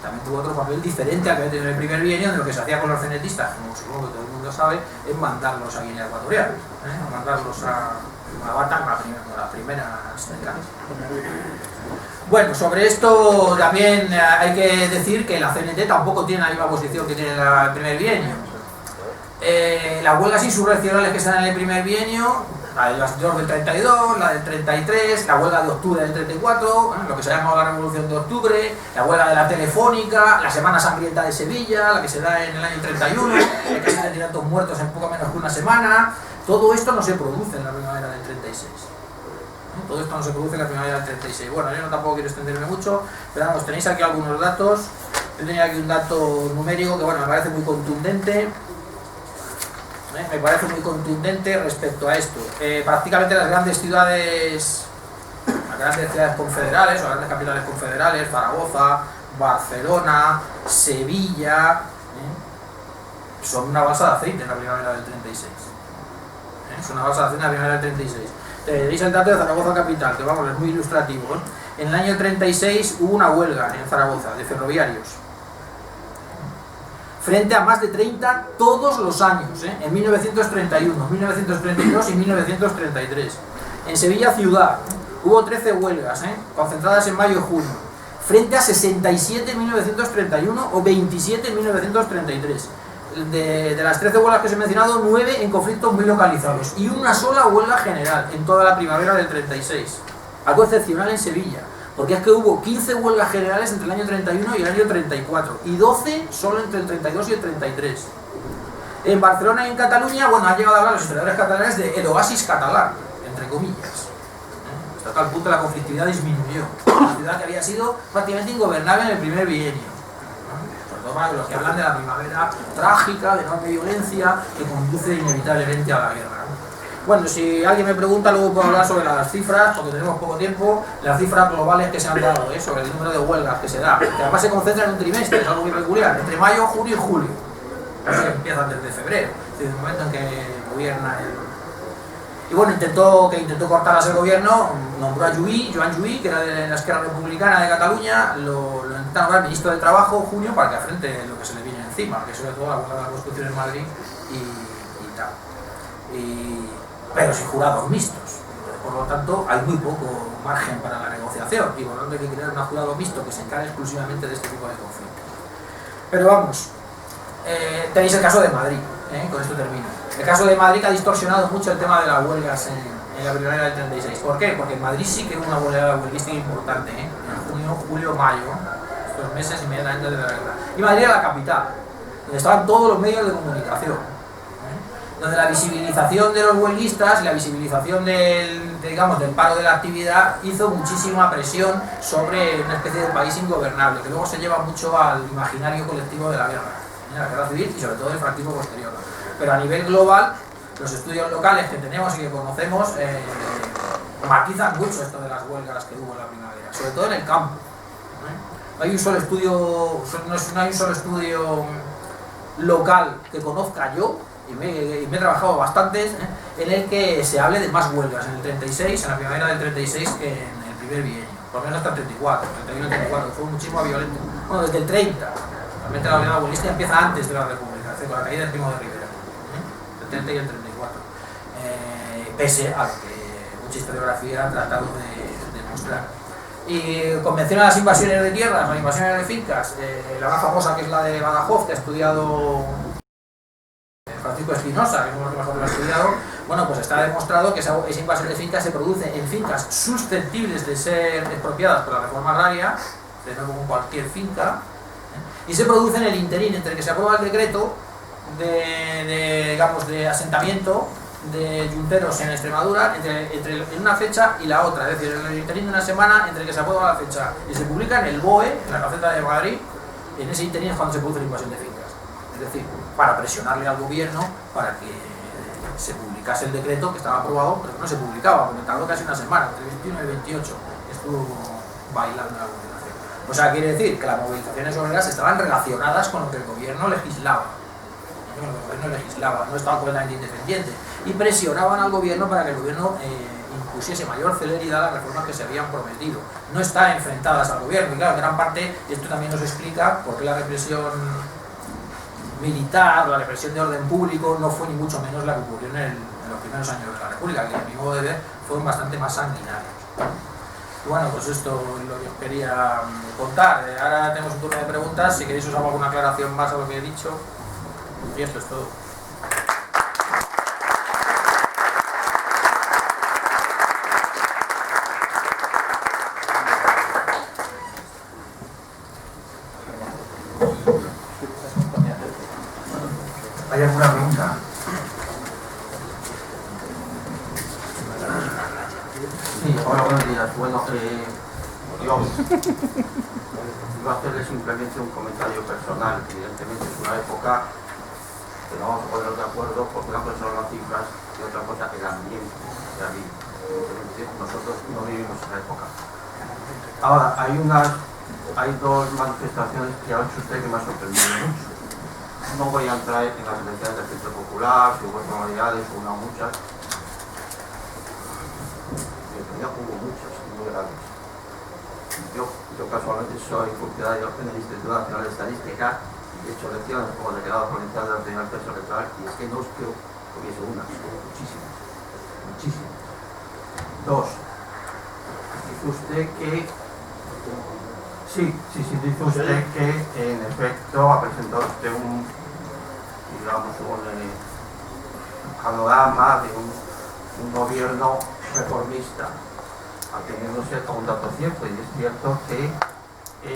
también tuvo otro papel diferente al que había tenido en el primer bienio, de lo que se hacía con los cenetistas, como supongo que todo el mundo sabe, es mandarlos a Guinea Ecuatorial, mandarlos a Batán, las primeras décadas. Bueno, sobre esto también hay que decir que la CNT tampoco tiene la misma posición que tiene el primer bienio. Las huelgas insurreccionales que están en el primer bienio, la del 32, la del 33, la huelga de octubre del 34, lo que se llama la Revolución de Octubre, la huelga de la Telefónica, la Semana Sangrienta de Sevilla, la que se da en el año 31, que casi 300 muertos en poco menos que una semana. Todo esto no se produce en la primavera del 36. Todo esto no se produce en la primavera del 36. Bueno, yo tampoco quiero extenderme mucho, pero vamos, tenéis aquí algunos datos. Yo tenía aquí un dato numérico que, bueno, me parece muy contundente. Me parece muy contundente respecto a esto. Prácticamente las grandes ciudades confederales, o grandes capitales confederales, Zaragoza, Barcelona, Sevilla, son una balsa de aceite en la primavera del 36. Son una balsa de aceite en la primavera del 36. Tenéis el dato de Zaragoza capital, que vamos, es muy ilustrativo. En el año 36 hubo una huelga en Zaragoza de ferroviarios, frente a más de 30 todos los años, en 1931, 1932 y 1933. En Sevilla ciudad hubo 13 huelgas, concentradas en mayo y junio, frente a 67 en 1931 o 27 en 1933. De las 13 huelgas que os he mencionado, 9 en conflictos muy localizados y una sola huelga general en toda la primavera del 36. Algo excepcional en Sevilla, porque es que hubo 15 huelgas generales entre el año 31 y el año 34 y 12 solo entre el 32 y el 33. En Barcelona y en Cataluña, bueno, han llegado a hablar los historiadores catalanes de el oasis catalán, entre comillas. Hasta tal punto la conflictividad disminuyó. Una ciudad que había sido prácticamente ingobernable en el primer bienio. Sobre todo para los que hablan de la primavera trágica, de enorme violencia, que conduce inevitablemente a la guerra. Bueno, si alguien me pregunta, luego puedo hablar sobre las cifras, porque tenemos poco tiempo, las cifras globales que se han dado, sobre el número de huelgas que se da, que además se concentra en un trimestre, es algo muy peculiar, entre mayo, junio y julio. Así que empiezan desde febrero, es decir, el momento en que gobierna el... Y bueno, intentó cortarlas el gobierno, nombró a Joan Lluís, que era de la Esquerra Republicana de Cataluña, lo intentó nombrar ministro de Trabajo, junio, para que afrente lo que se le viene encima, que sobre todo la huelga de la Constitución en Madrid y tal. Pero sin jurados mixtos. Por lo tanto, hay muy poco margen para la negociación y por lo tanto hay que crear un jurado mixto que se encargue exclusivamente de este tipo de conflictos. Pero vamos, tenéis el caso de Madrid, con esto termino. El caso de Madrid ha distorsionado mucho el tema de las huelgas en la primavera del 36. ¿Por qué? Porque en Madrid sí que hubo una huelguística importante, en junio, julio, mayo, estos meses inmediatamente de la guerra. Y Madrid era la capital, donde estaban todos los medios de comunicación, donde la visibilización de los huelguistas y la visibilización del paro de la actividad hizo muchísima presión sobre una especie de país ingobernable, que luego se lleva mucho al imaginario colectivo de la guerra civil y sobre todo del franquismo posterior. Pero a nivel global, los estudios locales que tenemos y que conocemos matizan mucho esto de las huelgas que hubo en la primavera, sobre todo en el campo. No hay un solo estudio, no hay un solo estudio local que conozca yo, y me he trabajado bastantes, en el que se hable de más huelgas en el 36, en la primavera del 36, que en el primer bienio, por lo menos hasta el 34, el 31 y el 34, que fue muchísimo más violento. Bueno, desde el 30, realmente la oleada huelguista empieza antes de la República, es decir, con la caída del Primo de Rivera, el 30 y el 34, pese a lo que mucha historiografía ha tratado de mostrar. Y conmenciona las invasiones de tierras, las invasiones de fincas, la más famosa, que es la de Badajoz, que ha estudiado Francisco Espinosa, que es uno de los mejores que lo ha estudiado. Bueno, pues está demostrado que esa invasión de fincas se produce en fincas susceptibles de ser expropiadas por la reforma agraria, de nuevo con cualquier finca, y se produce en el interín entre que se aprueba el decreto de asentamiento de yunteros en Extremadura, entre una fecha y la otra, es decir, en el interín de una semana entre que se aprueba la fecha y se publica en el BOE, en la Gaceta de Madrid. En ese interín es cuando se produce la invasión de fincas. Es decir, para presionarle al gobierno para que se publicase el decreto que estaba aprobado, pero que no se publicaba, porque tardó casi una semana, entre el 21 y el 28 estuvo bailando la movilización. O sea, quiere decir que las movilizaciones obreras estaban relacionadas con lo que el gobierno legislaba. No estaban completamente independientes y presionaban al gobierno para que el gobierno impusiese mayor celeridad a las reformas que se habían prometido. No están enfrentadas al gobierno y claro, en gran parte esto también nos explica por qué la represión militar, la represión de orden público no fue ni mucho menos la que ocurrió en los primeros años de la República, que a mi modo de ver fueron bastante más sanguinarios. Y bueno, pues esto es lo que os quería contar. Ahora tenemos un turno de preguntas, si queréis os hago alguna aclaración más a lo que he dicho. Y esto es todo. ¿Hay alguna pregunta? Sí, hola, buenos días. Bueno, yo iba a hacerle simplemente un comentario personal, que evidentemente es una época que no vamos a ponernos de acuerdo, porque una cosa son las cifras y otra cosa el ambiente que había. Nosotros no vivimos esa época. Ahora, hay dos manifestaciones que ha hecho usted que me ha sorprendido mucho. No voy a entrar en las elecciones del Centro Popular, si hubo formalidades o no muchas. Hubo muchas, muy grandes. Yo casualmente soy funcionario en el Instituto Nacional de Estadística y he hecho elecciones como delegado provincial de la Tribunal Electoral y es que no os creo que hubiese unas, muchísimas. Dos, dice usted que dice usted que en efecto ha presentado usted un panorama de un gobierno reformista, ateniéndose a un dato cierto, y es cierto que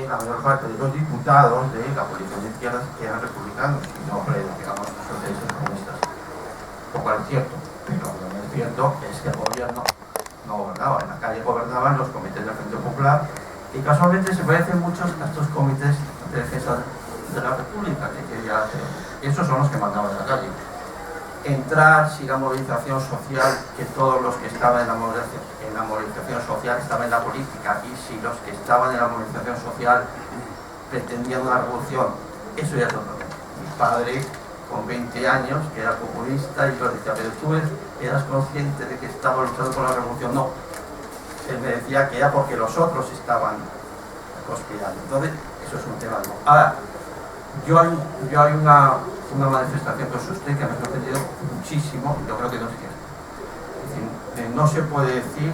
la mayor parte de los diputados de la coalición de izquierdas eran republicanos y no, digamos, socialistas comunistas, lo cual es cierto, pero lo que no es cierto es que el gobierno no gobernaba, en la calle gobernaban los comités del Frente Popular y casualmente se parecen mucho a estos comités de defensa de la República que ya esos son los que mandaban en la calle. Entrar sin la movilización social, que todos los que estaban en la movilización social estaban en la política, y si los que estaban en la movilización social pretendían una revolución, eso ya es otro tema. Mi padre, con 20 años, que era comunista, y yo decía, pero tú eras consciente de que estaba luchando por la revolución. No, él me decía que era porque los otros estaban conspirando. Entonces, eso es un tema nuevo. Ahora, yo hay una manifestación que usted que me ha sorprendido muchísimo, y yo creo que no se quiere. Es decir, no se puede decir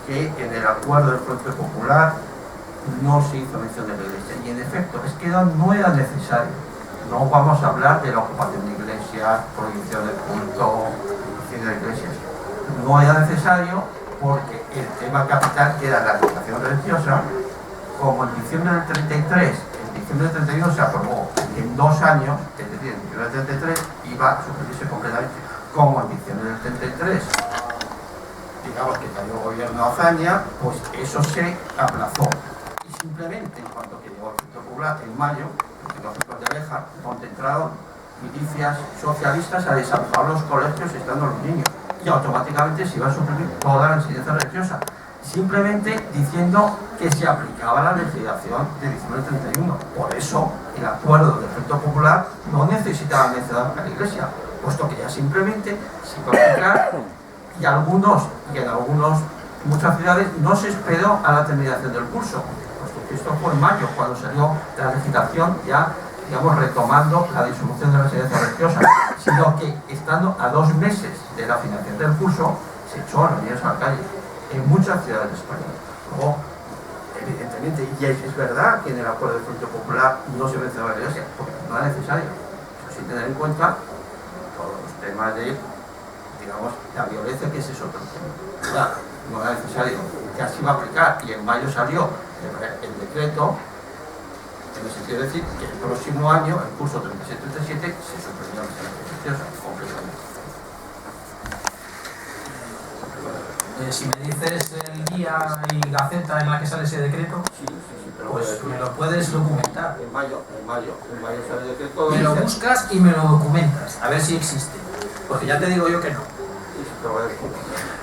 que en el acuerdo del Frente Popular no se hizo mención de la Iglesia, y en efecto, es que no era necesario. No vamos a hablar de la ocupación de iglesias, prohibición del culto, prohibición de iglesias. No era necesario porque el tema capital, que era la educación religiosa, como en diciembre del 33, en diciembre del 31 se aprobó en 2 años, es decir, en diciembre del 33 iba a suprimirse completamente, como en diciembre del 33, digamos que cayó el gobierno Azaña, pues eso se aplazó. Y simplemente en cuanto que llegó el Frente Popular en mayo, en los centros de Aleja, donde entraron milicias socialistas a desalojar los colegios estando los niños, y automáticamente se iba a suprimir toda la enseñanza religiosa, simplemente diciendo que se aplicaba la legislación de diciembre del 31. Por eso el acuerdo del Frente Popular no necesitaba mencionar a la Iglesia, puesto que ya simplemente se iba a aplicar, y en muchas ciudades no se esperó a la terminación del curso, puesto que esto fue en mayo, cuando salió la legislación ya, digamos, retomando la disolución de la enseñanza religiosa, sino que estando a 2 meses de la finalización del curso se echó a los niños a la calle en muchas ciudades de España. Luego, evidentemente, y es verdad que en el acuerdo del Frente Popular no se mencionaba la Iglesia, porque no era necesario, pero sin tener en cuenta todos los temas de, digamos, la violencia, que ese es otro tema. No era necesario, ya se iba a aplicar, y en mayo salió el decreto, en el sentido de decir que el próximo año, el curso 37-37, se suprimió la enseñanza religiosa completamente. Si me dices el día y gaceta en la que sale ese decreto, Sí, pero pues me lo puedes documentar. En mayo sale el decreto. Me lo buscas y me lo documentas, a ver si existe. Porque ya te digo yo que no.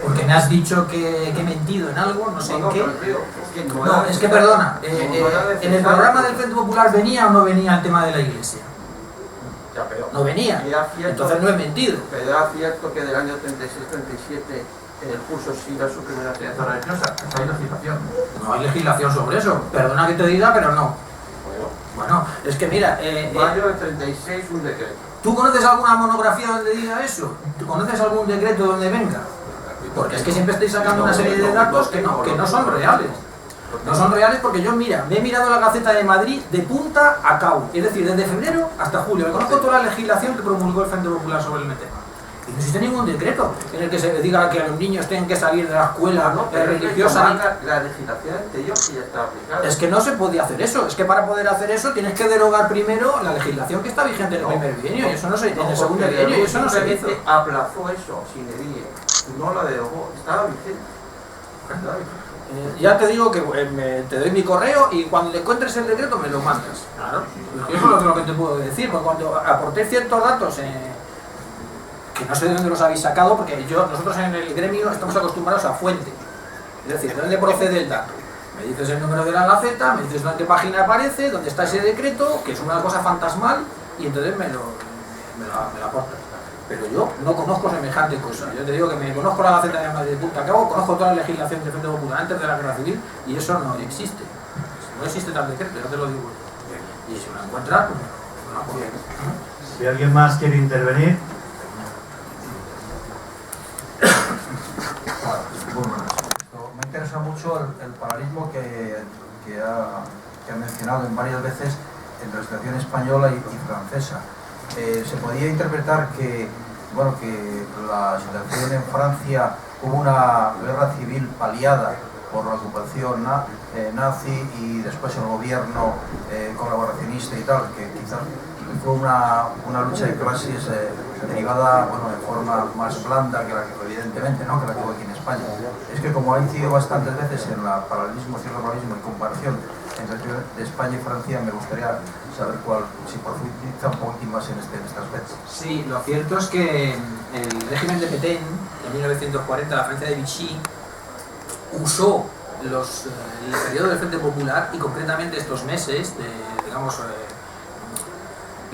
Porque me has dicho que he mentido en algo, no sé en qué. No, es que perdona, ¿en el programa del Frente Popular venía o no venía el tema de la Iglesia? No venía, entonces no he mentido. Pero era cierto que del año 36-37 en el curso SIGA su primera enseñanza religiosa, hay legislación. No hay legislación sobre eso, perdona que te diga, pero no. Bueno, es que mira... mayo del 36 un decreto. ¿Tú conoces alguna monografía donde diga eso? ¿Tú conoces algún decreto donde venga? Porque es que siempre estáis sacando una serie de datos que no son reales. No son reales porque yo, mira, me he mirado la Gaceta de Madrid de punta a cabo. Es decir, desde febrero hasta julio. Me conozco toda la legislación que promulgó el Frente Popular sobre el tema. Y no existe ningún decreto en el que se diga que los niños tienen que salir de la escuela religiosa. La legislación te digo que ya está aplicada. Es que no se podía hacer eso. Es que para poder hacer eso tienes que derogar primero la legislación que está vigente en el primer bienio. Y eso no se, en el segundo bienio, y eso no se hizo. Aplazó eso, sin edie. No la derogó. Estaba vigente. Ya te digo que te doy mi correo y cuando le encuentres el decreto me lo mandas. Claro. Eso es lo que te puedo decir. Porque cuando aporté ciertos datos que no sé de dónde los habéis sacado, porque nosotros en el gremio estamos acostumbrados a fuente. Es decir, ¿de dónde procede el dato? Me dices el número de la Gaceta, me dices dónde página aparece, dónde está ese decreto, que es una cosa fantasmal, y entonces me lo aportas. Pero yo no conozco semejante cosa. Yo te digo que me conozco la Gaceta de Madrid de punta a cabo, conozco toda la legislación del Frente Popular antes de la Guerra Civil, y eso no existe. No existe tal decreto, ya te lo digo. Y si me lo encuentras, pues me lo aporto. Si alguien más quiere intervenir. Me interesa mucho el paralelismo que ha mencionado en varias veces entre la situación española y francesa. Se podía interpretar que la situación en Francia hubo una guerra civil paliada por la ocupación nazi y después el gobierno colaboracionista y tal, que quizás fue una lucha de clases derivada de forma más blanda que la que evidentemente que la que hubo aquí en España. Es que como ha incidido bastantes veces en la paralelismo, cierto paralelismo y comparación entre de España y Francia, me gustaría saber si profundiza un poquitín más en este aspecto. Sí, lo cierto es que el régimen de Pétain, en 1940, la Francia de Vichy, usó el periodo del Frente Popular y concretamente estos meses de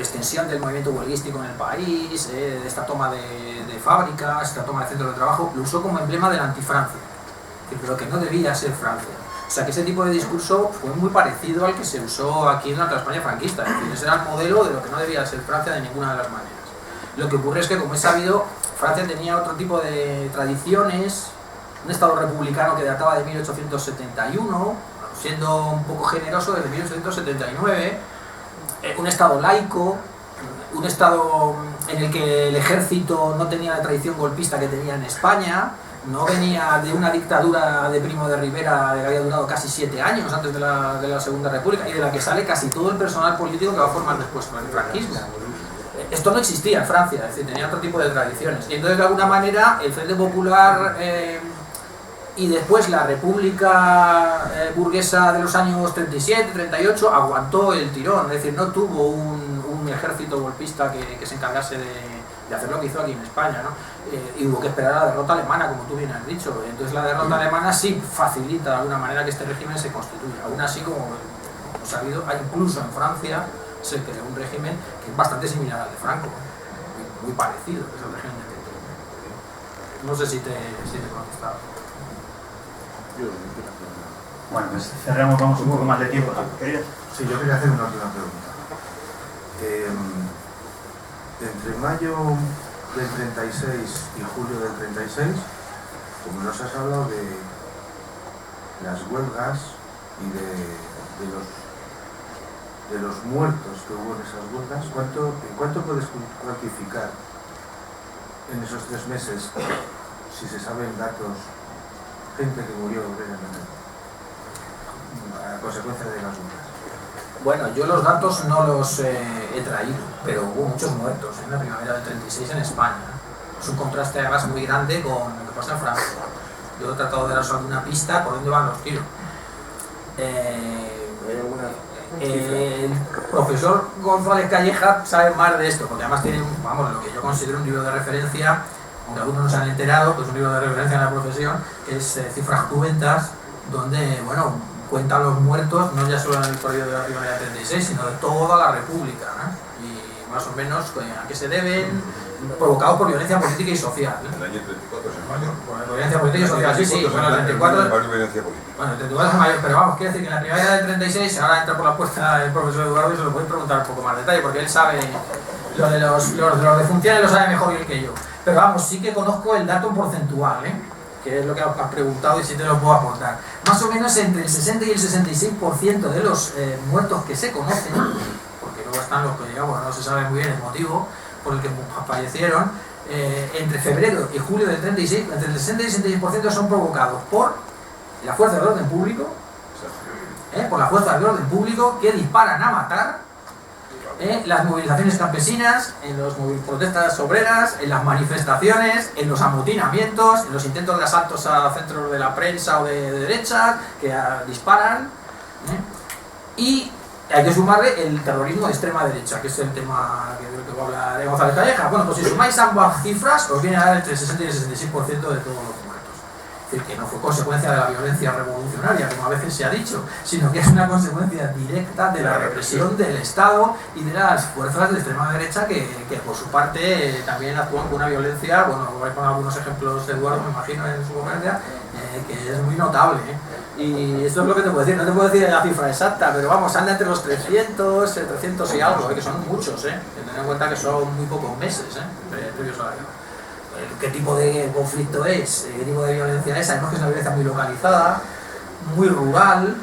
extensión del movimiento huelguístico en el país, de esta toma de fábricas, esta toma de centros de trabajo, lo usó como emblema de la antifrancia, pero que no debía ser Francia. O sea que ese tipo de discurso fue muy parecido al que se usó aquí en la España franquista, es decir, ese era el modelo de lo que no debía ser Francia de ninguna de las maneras. Lo que ocurre es que, como es sabido, Francia tenía otro tipo de tradiciones, un Estado republicano que databa de 1871, siendo un poco generoso desde 1879, un Estado laico, un Estado en el que el ejército no tenía la tradición golpista que tenía en España, no venía de una dictadura de Primo de Rivera que había durado casi 7 años antes de la Segunda República y de la que sale casi todo el personal político que va a formar después con el franquismo. Esto no existía en Francia, es decir, tenía otro tipo de tradiciones. Y entonces, de alguna manera, el Frente Popular y después la República burguesa de los años 37, 38 aguantó el tirón, es decir, no tuvo un ejército golpista que se encargase de hacer lo que hizo aquí en España, ¿no? Y hubo que esperar a la derrota alemana, como tú bien has dicho. Entonces la derrota alemana sí facilita de alguna manera que este régimen se constituya. Aún así, como sabido, incluso en Francia se creó un régimen que es bastante similar al de Franco, muy parecido, que es el régimen de Pétain. No sé si te he contestado. Bueno, pues cerremos, vamos un poco más de tiempo. Sí, yo quería hacer una última pregunta. Entre mayo del 36 y julio del 36, como nos has hablado de las huelgas y de los muertos que hubo en esas huelgas, ¿en cuánto puedes cuantificar en esos 3 meses, si se saben datos, gente que murió a consecuencia de las huelgas? Bueno, yo los datos no los he traído, pero hubo muchos muertos en la primavera del 36 en España. Es un contraste además muy grande con lo que pasa en Francia. Yo he tratado de daros alguna pista por dónde van los tiros. El profesor González Calleja sabe más de esto, porque además tiene, vamos, lo que yo considero un libro de referencia, aunque algunos no se han enterado, pues un libro de referencia en la profesión, que es Cifras Cruentas, donde, bueno, cuenta los muertos, no ya solo en el periodo de la primavera 36, sino de toda la República, ¿no? Y más o menos a qué se deben, provocados por violencia política y social. En el año 34 es el mayor. Por violencia política y social, sí, bueno, el 34... Bueno, el 34 es el mayor, pero vamos, quiere decir que en la primavera del 36, ahora entra por la puerta el profesor Eduardo y se lo puede preguntar un poco más detalle, porque él sabe, lo de los defunciones lo sabe mejor que yo. Pero vamos, sí que conozco el dato porcentual, que es lo que has preguntado y sí te lo puedo aportar. Más o menos entre el 60 y el 66% de los muertos que se conocen, porque luego están los que, digamos, no se sabe muy bien el motivo por el que fallecieron, entre febrero y julio del 36, entre el 60 y el 66% son provocados por la fuerza del orden público, por la fuerza del orden público que disparan a matar, las movilizaciones campesinas, en las protestas obreras, en las manifestaciones, en los amotinamientos, en los intentos de asaltos a centros de la prensa o de derecha que disparan, y hay que sumarle el terrorismo de extrema derecha, que es el tema que va a hablar de González Calleja. Bueno, pues si sumáis ambas cifras, os viene a dar entre el 60 y el 66% de todos los muertos. Es decir, que no fue consecuencia de la violencia revolucionaria, como a veces se ha dicho, sino que es una consecuencia directa de la represión del Estado y de las fuerzas de extrema derecha que por su parte también actúan con una violencia, bueno, voy a poner algunos ejemplos, Eduardo, me imagino, en su conferencia, que es muy notable, Y esto es lo que te puedo decir, no te puedo decir la cifra exacta, pero vamos, anda entre los 300 y algo, que son muchos, que tener en cuenta que son muy pocos meses, previos a qué tipo de conflicto es, qué tipo de violencia es. Sabemos que es una violencia muy localizada, muy rural,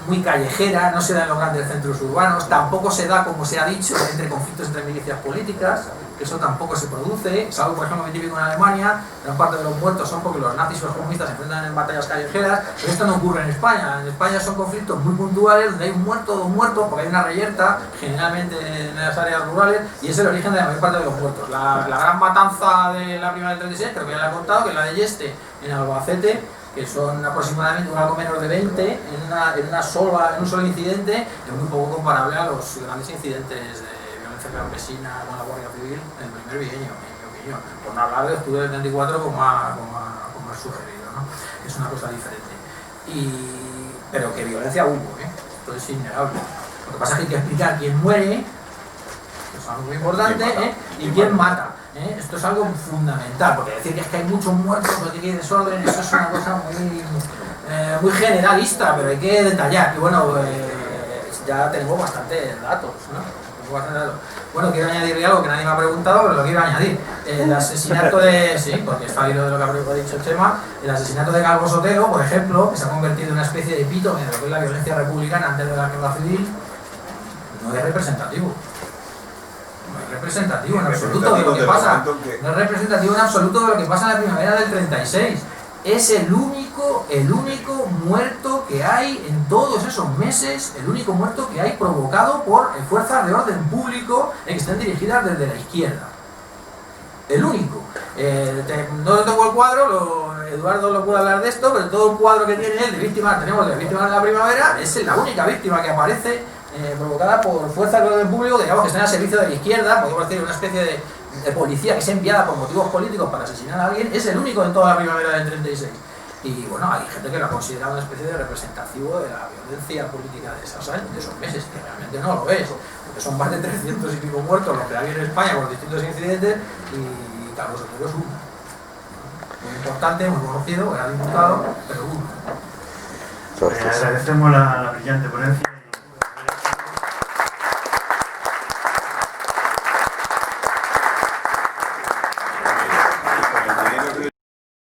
muy callejera, no se da en los grandes centros urbanos, tampoco se da, como se ha dicho, entre conflictos entre milicias políticas, que eso tampoco se produce. Es algo, por ejemplo, muy típico en Alemania. Gran parte de los muertos son porque los nazis y los comunistas se enfrentan en batallas callejeras, pero esto no ocurre en España. En España son conflictos muy puntuales, donde hay un muerto o dos muertos, porque hay una reyerta, generalmente en las áreas rurales, y es el origen de la mayor parte de los muertos. La gran matanza de la primavera del 36, creo que ya la he contado, que es la de Yeste, en Albacete, que son aproximadamente algo menos de 20 en un solo incidente, es muy poco comparable a los grandes incidentes de violencia campesina con la Guardia Civil en el primer bienio, en mi opinión. Por no hablar de octubre del 34 como ha sugerido, ¿no? Es una cosa diferente. Pero que violencia hubo, esto es innegable. Lo que pasa es que hay que explicar quién muere, que es algo muy importante, y quién mata. Esto es algo fundamental, porque decir que es que hay muchos muertos, que hay desorden, eso es una cosa muy generalista, pero hay que detallar. Y bueno, ya tengo bastantes datos, Bueno, quiero añadirle algo que nadie me ha preguntado, pero lo quiero añadir. El asesinato de... Sí, porque está bien de lo que ha dicho Chema. El asesinato de Calvo Sotelo, por ejemplo, que se ha convertido en una especie de epítome de lo que es la violencia republicana antes de la guerra civil, no es representativo. No es representativo en absoluto de lo que pasa. No es representativo en absoluto de lo que pasa en la primavera del 36. Es el único muerto que hay en todos esos meses, el único muerto que hay provocado por fuerzas de orden público que estén dirigidas desde la izquierda. El único. No tengo el cuadro, Eduardo lo puede hablar de esto, pero todo el cuadro que tiene él de víctimas, tenemos de víctimas de la primavera, es la única víctima que aparece provocada por fuerzas de orden público, digamos, que están al servicio de la izquierda, podemos decir una especie de policía que es enviada por motivos políticos para asesinar a alguien. Es el único en toda la primavera del 36. Y bueno, hay gente que lo ha considerado una especie de representativo de la violencia política de esos años, de esos meses, que realmente no lo es, porque son más de 300 y pico muertos los que hay en España por distintos incidentes, y Calvo Sotelo es uno. Muy importante, muy conocido, era diputado, pero uno. Agradecemos la brillante ponencia.